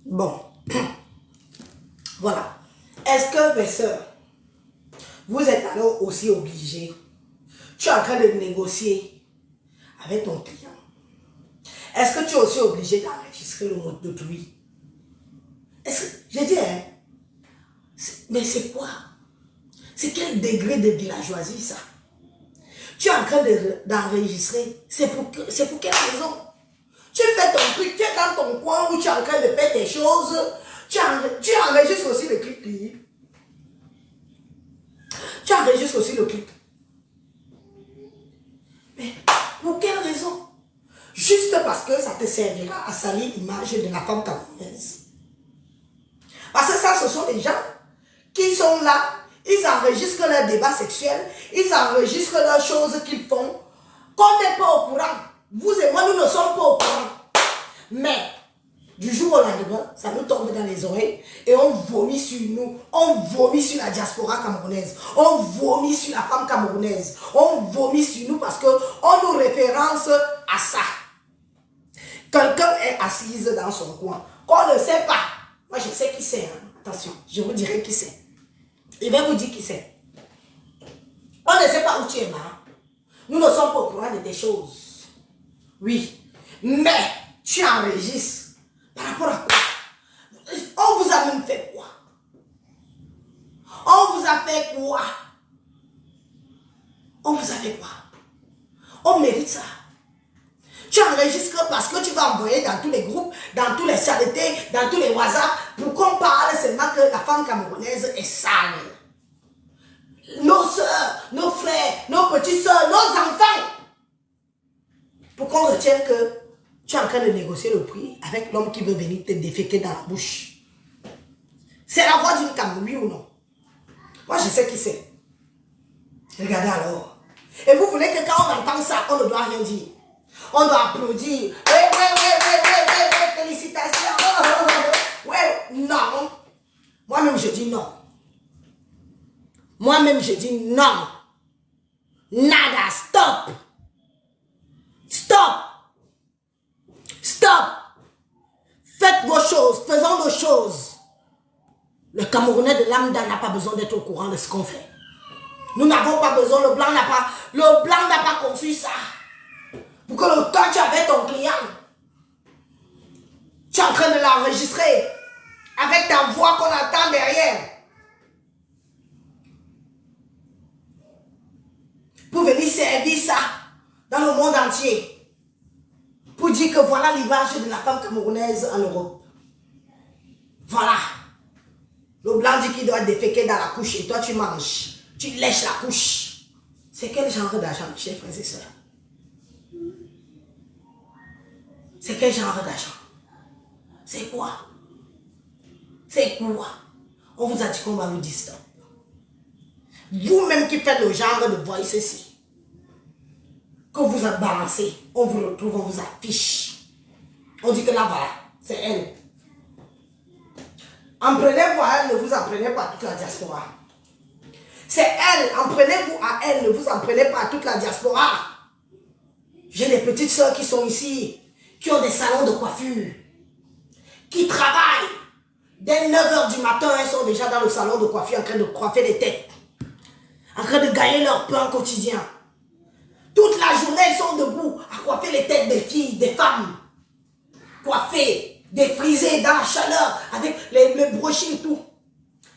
Bon. Voilà. Est-ce que, mes soeurs, vous êtes alors aussi obligés? Tu es en train de négocier avec ton client. Est-ce que tu es aussi obligé d'enregistrer le mot d'autrui? Est-ce que, j'ai dit, hein, mais c'est quoi? C'est quel degré de villageoisie ça? Tu es en train d'enregistrer. C'est pour quelle raison? Tu fais ton truc, tu es dans ton coin où tu es en train de faire tes choses. Tu enregistres aussi le clip. Tu enregistres aussi le clip. Mais pour quelle raison? Juste parce que ça te servira à salir l'image de la femme camerounaise. Parce que ça, ce sont des gens qui sont là, ils enregistrent leurs débats sexuels, ils enregistrent leurs choses qu'ils font, qu'on n'est pas au courant. Vous et moi, nous ne sommes pas au courant. Mais, du jour au lendemain, ça nous tombe dans les oreilles et on vomit sur nous, on vomit sur la diaspora camerounaise, on vomit sur la femme camerounaise, on vomit sur nous parce qu'on nous référence à ça. Quelqu'un est assise dans son coin, qu'on ne sait pas. Moi, je sais qui c'est. Hein. Attention, je vous dirai qui c'est. Il va vous dire qui c'est. On ne sait pas où tu es là. Nous ne sommes pas au courant de tes choses. Oui. Mais tu enregistres. Par rapport à quoi? On vous a même fait quoi? On vous a fait quoi? On vous a fait quoi? On mérite ça. Tu enregistres parce que tu vas envoyer dans tous les groupes, dans tous les saletés, dans tous les WhatsApp, pour qu'on parle seulement que la femme camerounaise est sale. Nos soeurs, nos frères, nos petites soeurs, nos enfants. Pour qu'on retienne que tu es en train de négocier le prix avec l'homme qui veut venir te déféquer dans la bouche. C'est la voix d'une Cameroun, oui ou non? Moi, je sais qui c'est. Regardez alors. Et vous voulez que quand on entend ça, on ne doit rien dire. On doit applaudir. Ouais, félicitations. Ouais, non. Moi-même, je dis non. Moi-même, je dis non. Nada, stop. Stop. Stop. Faites vos choses, faisons nos choses. Le Camerounais de lambda n'a pas besoin d'être au courant de ce qu'on fait. Nous n'avons pas besoin, le blanc n'a pas conçu ça. Pour que quand tu avais ton client, tu es en train de l'enregistrer avec ta voix qu'on entend derrière. Pour venir servir ça dans le monde entier. Pour dire que voilà l'image de la femme camerounaise en Europe. Voilà. Le blanc dit qu'il doit déféquer dans la couche et toi tu manges. Tu lèches la couche. C'est quel genre d'argent, chers frères et sœurs? C'est quel genre d'argent? C'est quoi? C'est quoi? On vous a dit qu'on va vous dire stop. Vous-même qui faites le genre de voice ici, que vous a balancé, on vous retrouve, on vous affiche. On dit que là, voilà, c'est elle. En prenez-vous à elle, ne vous en prenez pas à toute la diaspora. C'est elle, en prenez-vous à elle, ne vous en prenez pas à toute la diaspora. J'ai des petites soeurs qui sont ici, qui ont des salons de coiffure, qui travaillent. Dès 9 h du matin, elles sont déjà dans le salon de coiffure en train de coiffer les têtes, en train de gagner leur pain quotidien. Toute la journée, elles sont debout à coiffer les têtes des filles, des femmes. Coiffer, défriser dans la chaleur, avec les brochures et tout.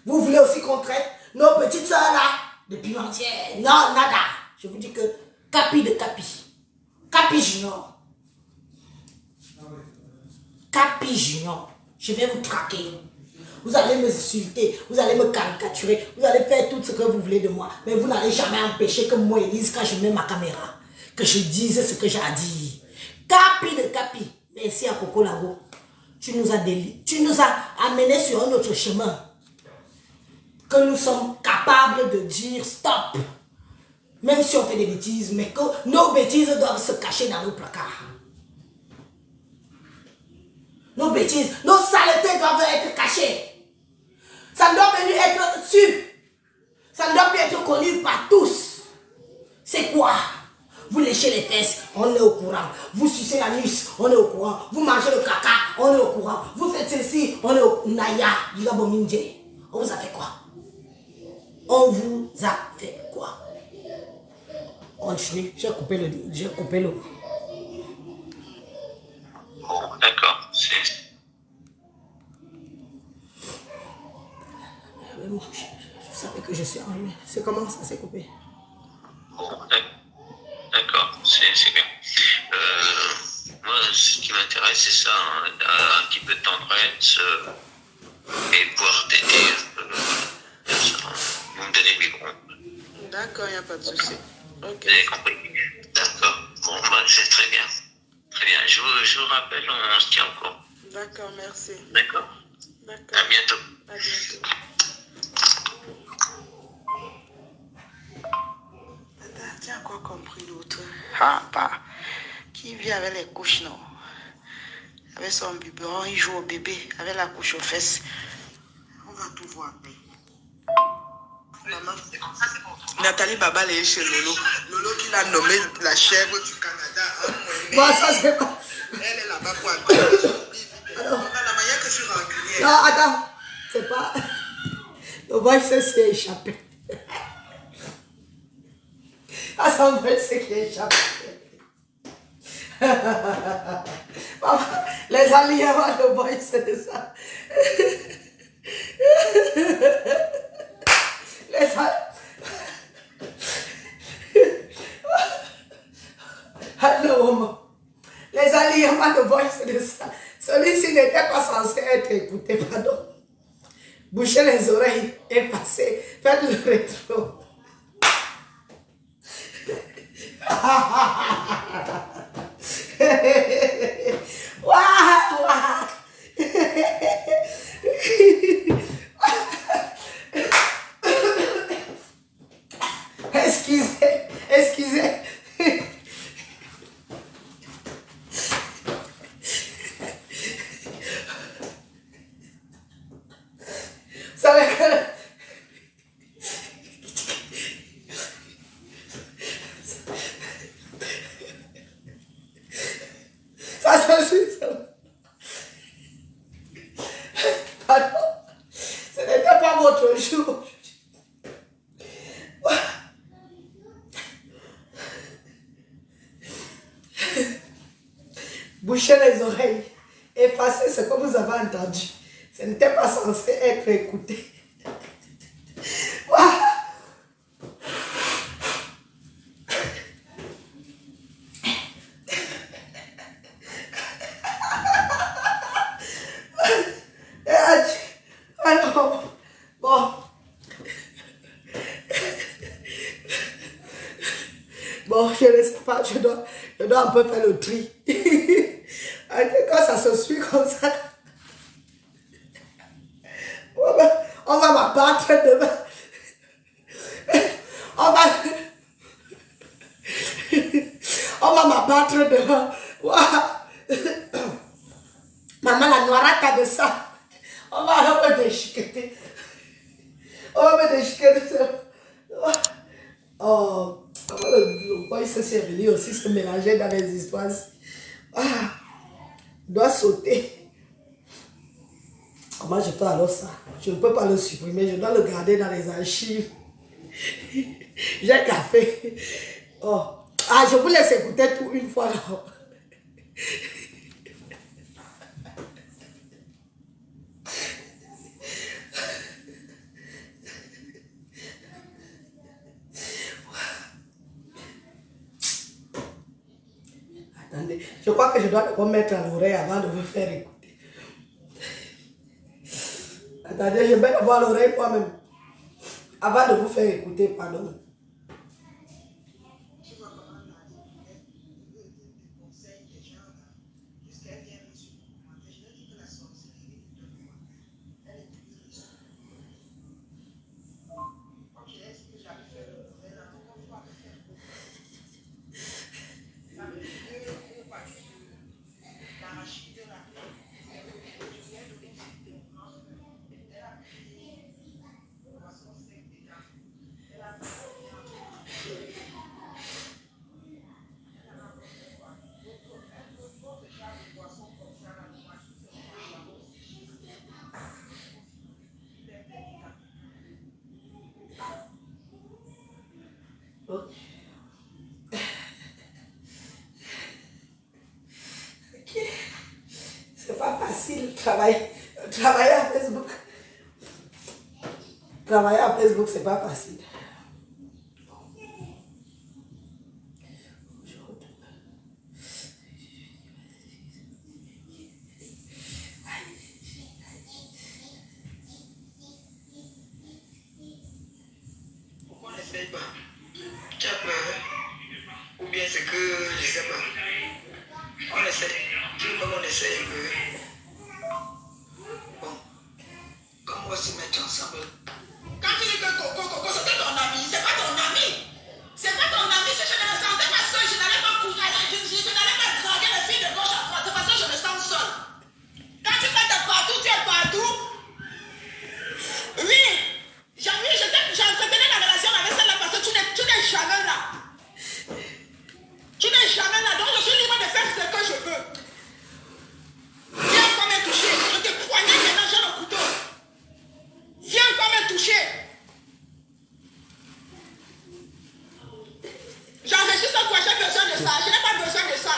Vous voulez aussi qu'on traite nos petites soeurs là, de pimentières? Non, nada. Je vous dis que Capi de Capi. Capi Junior. Capi Junior. Je vais vous traquer. Vous allez me insulter, vous allez me caricaturer, vous allez faire tout ce que vous voulez de moi. Mais vous n'allez jamais empêcher que moi, Élise, quand je mets ma caméra, que je dise ce que j'ai à dire. Capi de Capi. Merci à Coco Lago. Tu nous as amenés sur un autre chemin. Que nous sommes capables de dire stop. Même si on fait des bêtises, mais que nos bêtises doivent se cacher dans nos placards. Nos bêtises, nos saletés doivent être cachées. Ça ne doit plus être su. Ça ne doit plus être connu par tous. C'est quoi? Vous léchez les fesses, on est au courant. Vous sucez la nuisse, on est au courant. Vous mangez le caca, on est au courant. Vous faites ceci, on est au Naya, Yugabomindje. On vous a fait quoi? On vous a fait quoi? Continue, j'ai coupé le. Bon, d'accord. Je savais que je suis armée. C'est comment ça s'est coupé? Bon, d'accord, c'est bien. Moi, ce qui m'intéresse, c'est ça, hein, un petit peu de tendresse et pouvoir t'aider. Vous me donnez le micro. D'accord, il n'y a pas de souci. Ok. Vous avez compris? D'accord. Bon, bah, c'est très bien. Très bien. Je vous rappelle, on se tient au courant. D'accord, merci. D'accord. D'accord. À bientôt. À bientôt. Tu as quoi compris l'autre? Ah, pas. Qui vit avec les couches, non? Avec son biberon, il joue au bébé, avec la couche aux fesses. On va tout voir après. Maman, Nathalie Baba est chez Lolo. Lolo qui l'a nommé la chèvre du Canada. Bon, ça c'est pas. Elle est là-bas pour attendre. La manière que je suis rancunière. Non, attends. C'est pas. Le boy sait ce qui est échappé. Ah, ça me fait ce qui est échappé. Les alliés, le boy c'est ça. pas de voice de ça. Celui-ci n'était pas censé être écouté, pardon. Bouchez les oreilles et passez. Faites le rétro. Excusez, excusez. Vous savez que ça se suit. Pardon, ce n'était pas votre jour. Bouchez les oreilles, effacez ce que vous avez entendu. Ce n'était pas censé être écouté. Alors, bon. Bon, je ne sais pas, je dois un peu faire le tri. Quand ça se suit comme ça, on va m'abattre demain. On va m'abattre demain. Maman, la noirata de ça. On va me déchiqueter. On va me déchiqueter. Oh, comment le boy s'est venu aussi se mélanger dans les histoires. Il doit sauter. Comment je peux alors ça? Je ne peux pas le supprimer, je dois le garder dans les archives. J'ai café. Oh. Ah, je vous laisse écouter tout une fois là. Attendez, je crois que je dois le remettre à l'oreille avant de vous faire écouter. Attendez, je vais avoir l'oreille moi-même. Avant de vous faire écouter, pardon. C'est pas facile de travailler à Facebook. Travailler à Facebook, c'est pas facile. Pourquoi on n'essaye pas? Tu as peur? Ou bien c'est que, je sais pas. On essaie. Tu veux qu'on essaye un peu? Bon. Comment on va se mettre ensemble? Quand tu dis que Coco, c'était ton ami, c'est pas ton ami. C'est pas ton ami, si je ne le sentais pas seul, je n'allais pas coucher, je n'allais pas draguer les filles de gauche à droite, parce que je me sens seul. Quand tu fais de partout, tu es partout. Oui, j'entretenais la relation avec celle-là parce que tu n'es jamais là. Tu n'es jamais là, donc je suis libre de faire ce que je veux. Viens encore me toucher, je te poignarde maintenant, j'ai le couteau. Viens encore me toucher. J'enregistre quoi, j'ai besoin de ça, je n'ai pas besoin de ça.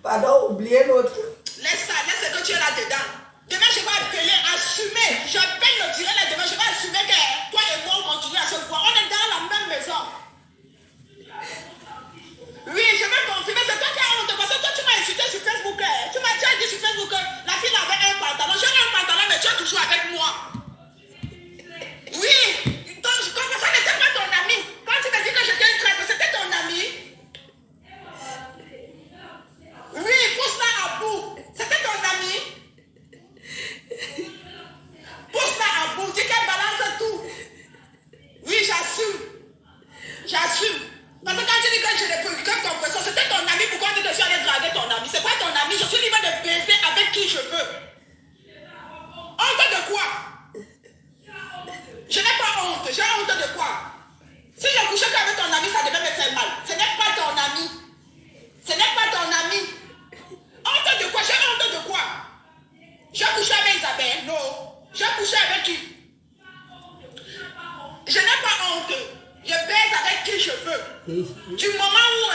Pardon, oubliez l'autre. Laisse ça, laisse ce que tu es là-dedans. Demain, je vais appeler, assumer. J'appelle le direct là demain, je vais assumer que toi et moi, on continue à se voir. On est dans la même maison. Oui, je vais Du moment où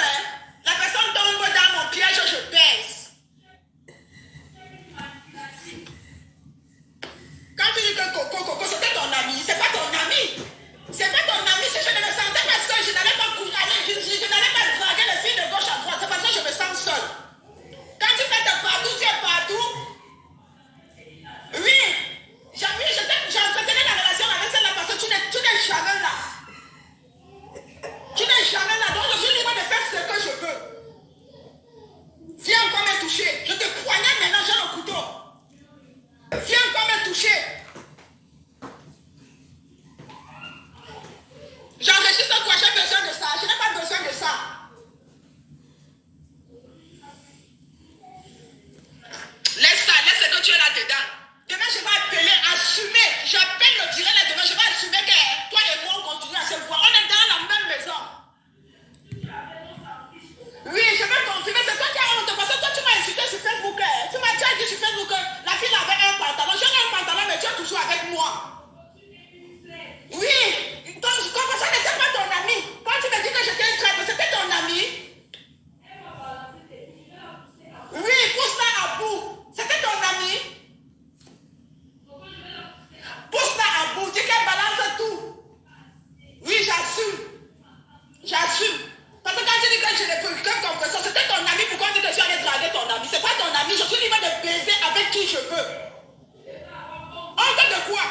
la personne tombe dans mon piège, je baisse. Quand tu dis que Coco, c'était ton ami, c'est pas ton ami. C'est pas ton ami, si je ne me sentais parce que je n'allais pas courir, je n'allais pas draguer les filles de gauche à droite, c'est parce que je me sens seule. Quand tu fais de partout, tu es partout. Oui, j'entretenais la relation avec celle-là parce que tu n'es jamais là. Tu n'es jamais là, donc je suis libre de faire ce que je veux. Viens encore me toucher, je te poignarde maintenant, j'ai le couteau. Viens encore me toucher. J'enregistre quoi, j'ai besoin de ça, je n'ai pas besoin de ça. Laisse ce que tu es là-dedans. Demain, je vais appeler, assumer. J'appelle le direct là demain, je vais assumer que toi et moi, on continue à se voir. On est dans la même maison. Oui, je vais confirmer. C'est toi qui as honte parce que toi, tu m'as insulté sur Facebook. Tu m'as déjà dit sur Facebook que la fille avait un pantalon. J'ai un pantalon, mais tu es toujours avec moi. Oui, donc comme ça n'était pas ton ami. Quand tu me dis que j'étais une trappe, c'était ton ami. Oui, pousse ça à bout. C'était ton ami. Pousse ça à bout. Dis qu'elle balance tout. Oui, j'assume. J'assume. Parce que quand tu dis que je n'ai plus qu'un confession, c'était ton ami. Pourquoi tu dis que tu allais draguer ton ami? C'est pas ton ami. Je suis libre de baiser avec qui je veux. Honte de quoi?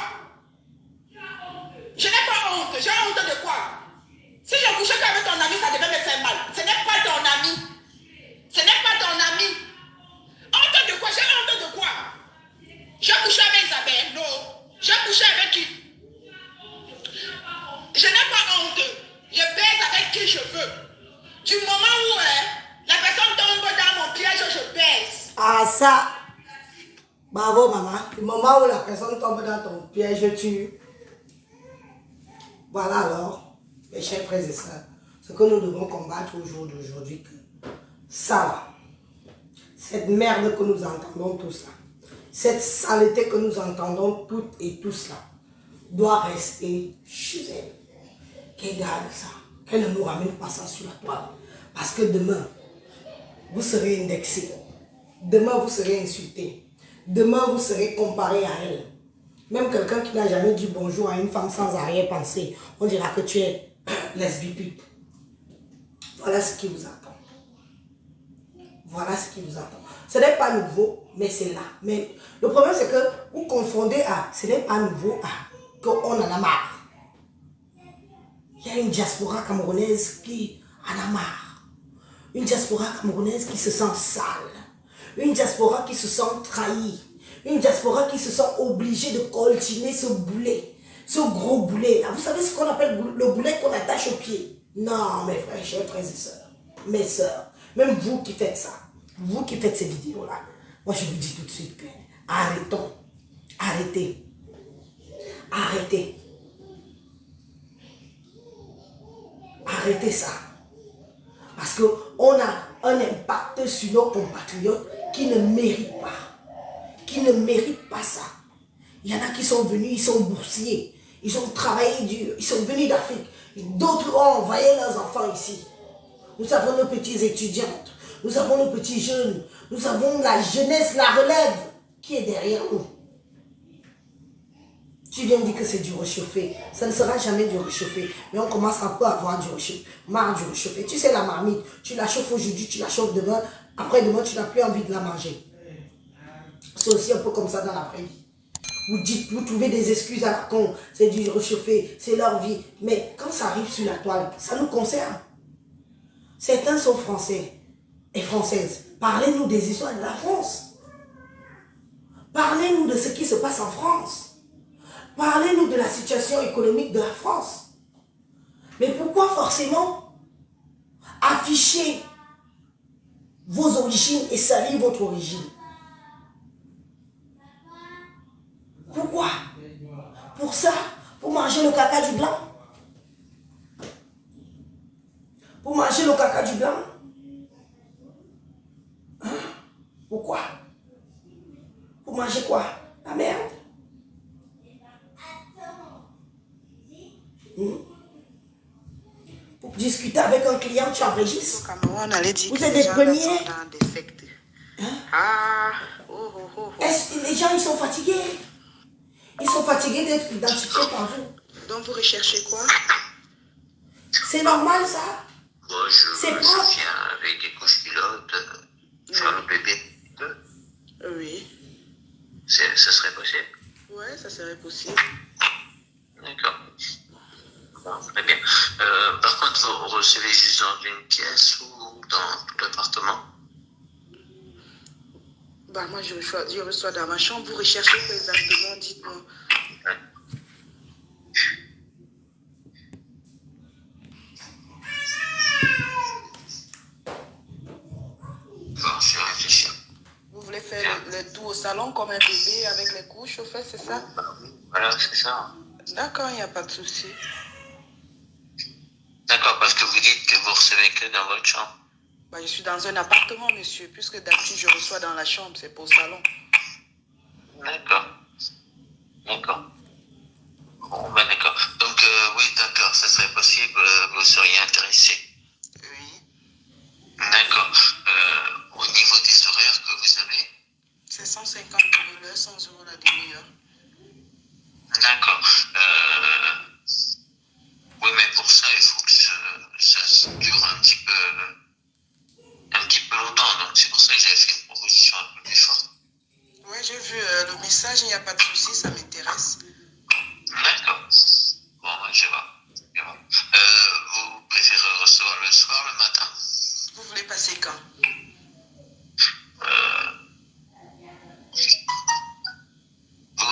Je n'ai pas honte. J'ai honte de quoi? Si je couchais qu'avec ton ami, ça devait me faire mal. Ce n'est pas ton ami. Ce n'est pas ton ami. Honte de quoi? J'ai honte de quoi? J'ai couché avec Isabelle? Non. J'ai couché avec qui? Je n'ai pas honte. Je baise avec qui je veux. Du moment où la personne tombe dans mon piège, je baise. Ah ça. Bravo maman. Du moment où la personne tombe dans ton piège, tu... Voilà alors, mes chers frères et sœurs, ce que nous devons combattre au jour d'aujourd'hui, que ça là, cette merde que nous entendons tous là, cette saleté que nous entendons toutes et tous là, doit rester chez elle. Qu'elle garde ça, qu'elle ne nous ramène pas ça sur la toile. Parce que demain, vous serez indexé. Demain, vous serez insulté. Demain, vous serez comparé à elle. Même quelqu'un qui n'a jamais dit bonjour à une femme sans arrière-pensée, on dira que tu es lesbipute. Voilà ce qui vous attend. Voilà ce qui vous attend. Ce n'est pas nouveau, mais c'est là. Mais le problème, c'est que vous confondez à ce n'est pas nouveau à qu'on en a marre. Il y a une diaspora camerounaise qui en a marre. Une diaspora camerounaise qui se sent sale. Une diaspora qui se sent trahie. Une diaspora qui se sent obligée de coltiner ce boulet. Ce gros boulet là. Vous savez ce qu'on appelle le boulet qu'on attache au pied? Non, mes frères, chers frères et sœurs. Mes sœurs. Même vous qui faites ça. Vous qui faites ces vidéos là. Moi je vous dis tout de suite que arrêtons. Arrêtez. Arrêtez. Arrêtez ça. Parce qu'on a un impact sur nos compatriotes qui ne méritent pas. Qui ne méritent pas ça. Il y en a qui sont venus, ils sont boursiers. Ils ont travaillé dur. Ils sont venus d'Afrique. D'autres ont envoyé leurs enfants ici. Nous avons nos petites étudiantes. Nous avons nos petits jeunes. Nous avons la jeunesse, la relève qui est derrière nous. Tu viens dire que c'est du réchauffé. Ça ne sera jamais du réchauffé. Mais on commence un peu à avoir du réchauffé. Marre du réchauffé. Tu sais la marmite. Tu la chauffes aujourd'hui, tu la chauffes demain. Après demain, tu n'as plus envie de la manger. C'est aussi un peu comme ça dans la vraie vie. Vous dites, vous trouvez des excuses à la con. C'est du réchauffé, c'est leur vie. Mais quand ça arrive sur la toile, ça nous concerne. Certains sont français et françaises. Parlez-nous des histoires de la France. Parlez-nous de ce qui se passe en France. Parlez-nous de la situation économique de la France. Mais pourquoi forcément afficher vos origines et salir votre origine? Pourquoi? Pour ça? Pour manger le caca du blanc? Pour manger le caca du blanc? Hein? Pourquoi? Pour manger quoi? La merde? Pour dire discuter avec un client, tu Au enregistres. Cameroun, on allait dire Vous que êtes les des gens là premiers. sont dans des sectes. Hein? Ah, oh, oh, oh, oh. Est-ce que les gens, ils sont fatigués? Ils sont fatigués d'être identifiés par vous. Donc vous recherchez quoi? C'est normal, ça? Moi, C'est je propre. viens avec des couches pilotes, faire le bébé. Oui. Ça serait possible? Ouais, ça serait possible. D'accord. Bon, très bien. Par contre, vous recevez juste dans une pièce ou dans tout l'appartement? Bah moi je reçois dans ma chambre. Vous recherchez quoi exactement? Dites-moi. Ouais. Bon, je vais réfléchir. Vous voulez faire le tour au salon comme un bébé avec les couches au fait, c'est ça? Voilà, c'est ça. D'accord, il n'y a pas de souci. D'accord, parce que vous dites que vous recevez que dans votre chambre. Bah, je suis dans un appartement, monsieur, puisque d'habitude je reçois dans la chambre, c'est pour le salon. D'accord. D'accord. Bon, ben d'accord. Donc, oui, d'accord, ça serait possible, vous seriez intéressé. Oui. D'accord. Au niveau des horaires que vous avez? C'est 150 € l'heure, 100 € la demi-heure. D'accord. Oui, mais pour ça, il faut que ça dure un petit peu longtemps. Donc, c'est pour ça que j'avais fait une proposition un peu plus forte. Oui, j'ai vu le message, il n'y a pas de souci, ça m'intéresse. D'accord. Bon, je vois. Vous préférez recevoir le soir, le matin? Vous voulez passer quand? Il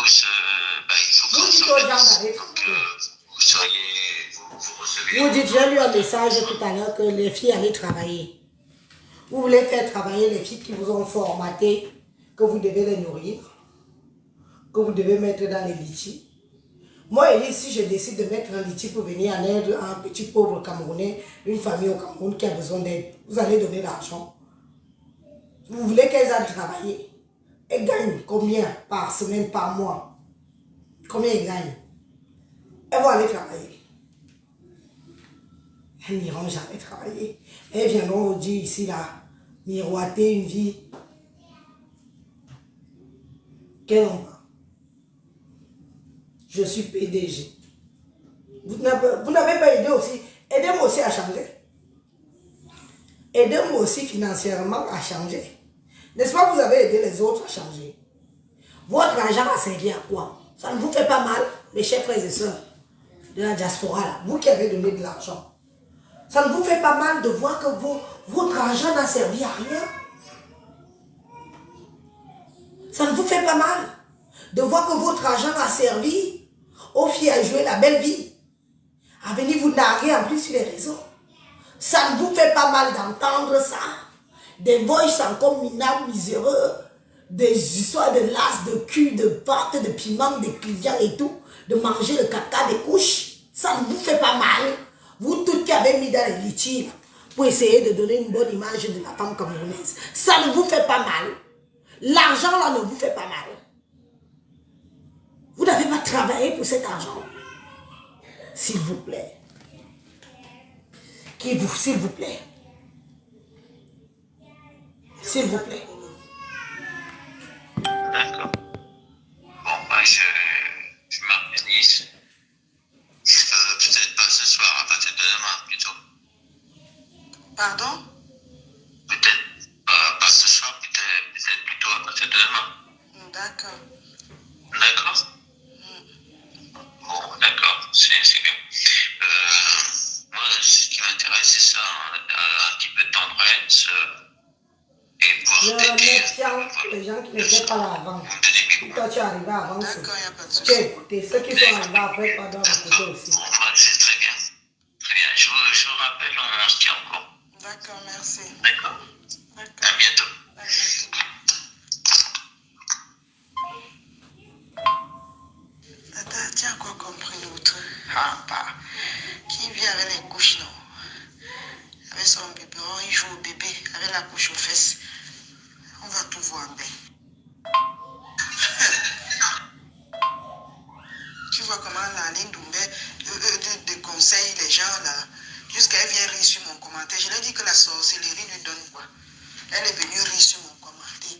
faut Vous qu'on dites s'en aux mette. gens d'arrêter. Donc, vous recevez... Vous dites, j'ai lu un message tout à l'heure que les filles allaient travailler. Vous voulez faire travailler les filles qui vous ont formaté, que vous devez les nourrir, que vous devez mettre dans les litiges. Moi, Elise, si je décide de mettre un litige pour venir en aide à un petit pauvre Camerounais, une famille au Cameroun qui a besoin d'aide, vous allez donner l'argent. Vous voulez qu'elles aillent travailler. Elles gagnent combien par semaine, par mois? Combien elles gagnent? Elles vont aller travailler. Elles n'iront jamais travailler. Elles viendront vous dire ici, là, miroiter une vie qu'elles n'ont pas. Je suis PDG. Vous n'avez pas aidé aussi. Aidez-moi aussi à changer. Aidez-moi aussi financièrement à changer. N'est-ce pas, vous avez aidé les autres à changer. Votre argent a servi à quoi? Ça ne vous fait pas mal, mes chers frères et sœurs de la diaspora, là, vous qui avez donné de l'argent. Ça ne vous fait pas mal de voir que votre argent n'a servi à rien? Ça ne vous fait pas mal de voir que votre argent a servi aux filles à jouer la belle vie, à venir vous narguer en plus sur les réseaux? Ça ne vous fait pas mal d'entendre ça? Des voices encore minables, miséreux, des histoires de las, de cul, de pâte, de piment, de clients et tout, de manger le caca des couches? Ça ne vous fait pas mal? Vous toutes qui avez mis dans les litiges pour essayer de donner une bonne image de la femme camerounaise, ça ne vous fait pas mal? L'argent là ne vous fait pas mal? Vous n'avez pas travaillé pour cet argent? S'il vous plaît. S'il vous plaît. S'il vous plaît. D'accord. Bon, moi, je m'organise. Peut-être pas ce soir, à partir de demain, plutôt. Pardon? Peut-être pas ce soir, peut-être plutôt à partir de demain. D'accord. D'accord. Bon, d'accord, c'est bien. Moi, ce qui m'intéresse, c'est ça, un petit peu de tendresse et pouvoir t'aider. Les gens qui n'étaient pas là avant. Vous me donnez mes coups. Toi, tu es arrivé avant. D'accord, il n'y a pas de Tu souci. as écouté. Ceux qui sont arrivés après, pas doivent écouter aussi. Bon, voilà, c'est très bien. Très bien. Je vous rappelle, on se tient au courant. D'accord, merci. D'accord. D'accord. À bientôt. À bientôt. Attends, tiens, quoi compris l'autre? Ah, bah, qui vit avec les couches, non? Avec son biberon, il joue au bébé, avec la couche aux fesses. On va tout voir bien. Tu vois comment la ligne Doumbé déconseille les gens là. Jusqu'à elle vient rire sur mon commentaire. Je lui ai dit que la sorcellerie lui donne quoi. Elle est venue rire sur mon commentaire.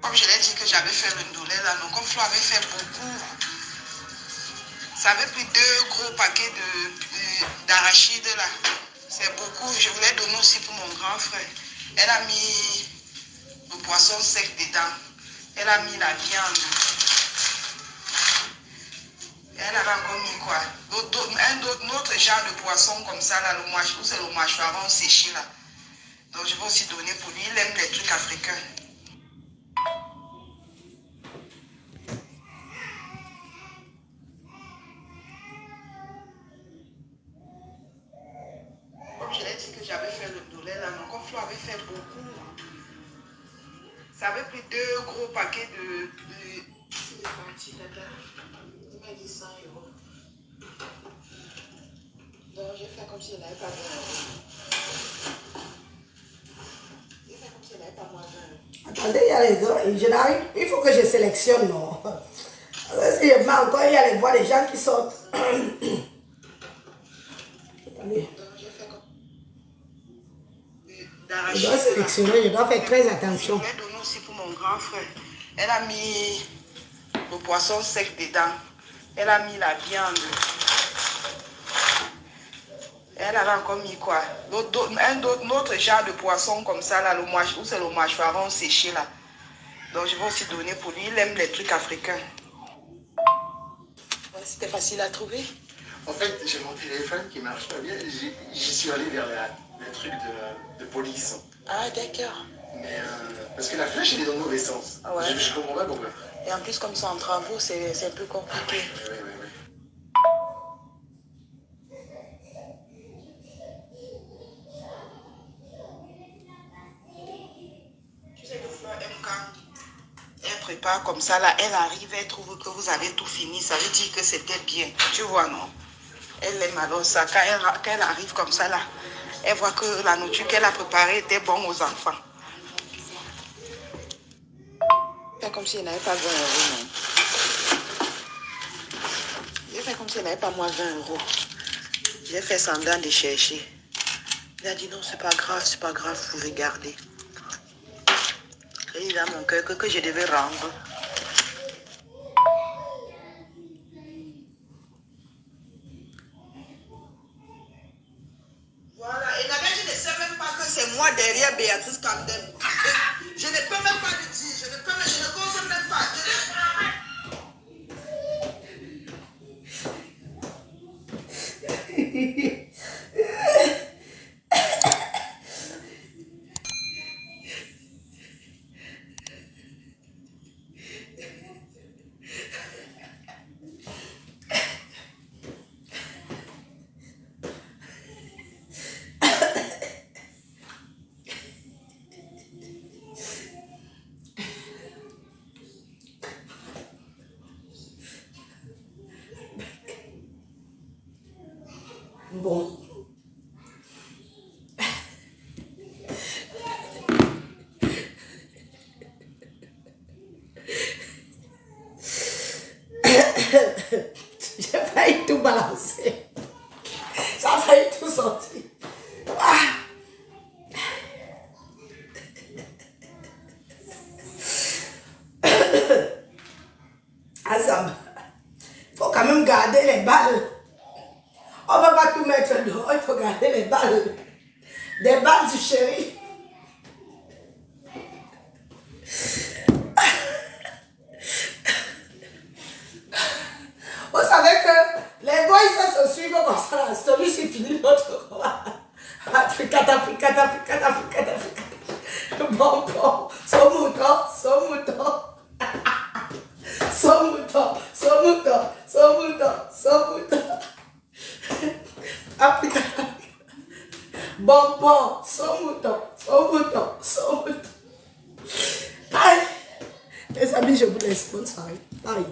Comme je l'ai dit que j'avais fait le ndolé là, non, comme Flo avait fait beaucoup. Ça avait pris 2 gros paquets d'arachides là. C'est beaucoup. Je voulais donner aussi pour mon grand frère. Elle a mis le poisson sec dedans. Elle a mis la viande. Elle avait encore mis quoi? Un autre genre de poisson comme ça là, c'est le mâchoiron séché là. Donc je vais aussi donner pour lui. Il aime les trucs africains. Comme je l'ai dit que j'avais fait le ndolé là, mon comme Flo avait fait beaucoup. Ça avait pris 2 gros paquets C'est parti, tata. Il m'a dit 100 €. Donc j'ai fait comme si elle n'avait pas 20 €. J'ai fait comme si elle n'avait pas moins 20 €. Attendez, il y a les autres. Je n'arrive. Il faut que je sélectionne, non. Parce que je mets encore, il y a les voix des gens qui sortent. Attendez. Je dois sélectionner, je dois faire très attention. Je vais donner aussi pour mon grand frère. Elle a mis le poisson sec dedans. Elle a mis la viande. Elle avait encore mis quoi? Un autre genre de poisson comme ça, là, c'est le mâchoiron séché là. Donc je vais aussi donner pour lui. Il aime les trucs africains. C'était facile à trouver. En fait, j'ai mon téléphone qui marche pas bien. J'y suis allé vers le truc de police. Ah, d'accord. Mais parce que la flèche, elle est dans le mauvais sens. Ah ouais. Je comprends pas pourquoi. Et en plus, comme c'est en travaux, c'est un peu compliqué. Ouais. Tu sais que Fleur aime quand elle prépare comme ça, là, elle arrive, elle trouve que vous avez tout fini. Ça veut dire que c'était bien. Tu vois, non? Elle aime alors ça. Quand elle arrive comme ça, là, elle voit que la nourriture qu'elle a préparée était bonne aux enfants. C'est comme si elle n'avait pas 20 €, non? J'ai fait comme si elle n'avait pas moins 20 €. J'ai fait semblant de chercher. Il a dit non, c'est pas grave, vous pouvez garder. Et il a mon cœur que je devais rendre. Voilà, et la je ne sais même pas que c'est moi derrière Béatrice Camden. Je ne peux même pas le dire, je ne cause même pas. Bon. J'ai failli tout balancer. Ça a failli tout sortir. Ah. Azam, il faut quand même garder les balles. On ne va pas tout mettre dehors, il faut garder les balles. Des balles du chéri. Vous savez que les boys se suivent comme ça. Celui-ci finit l'autre. Africa. Bon, son mouton. Africa. Bon, son mouton. Aïe. Les amis, je vous laisse. Bonne soirée. Bye.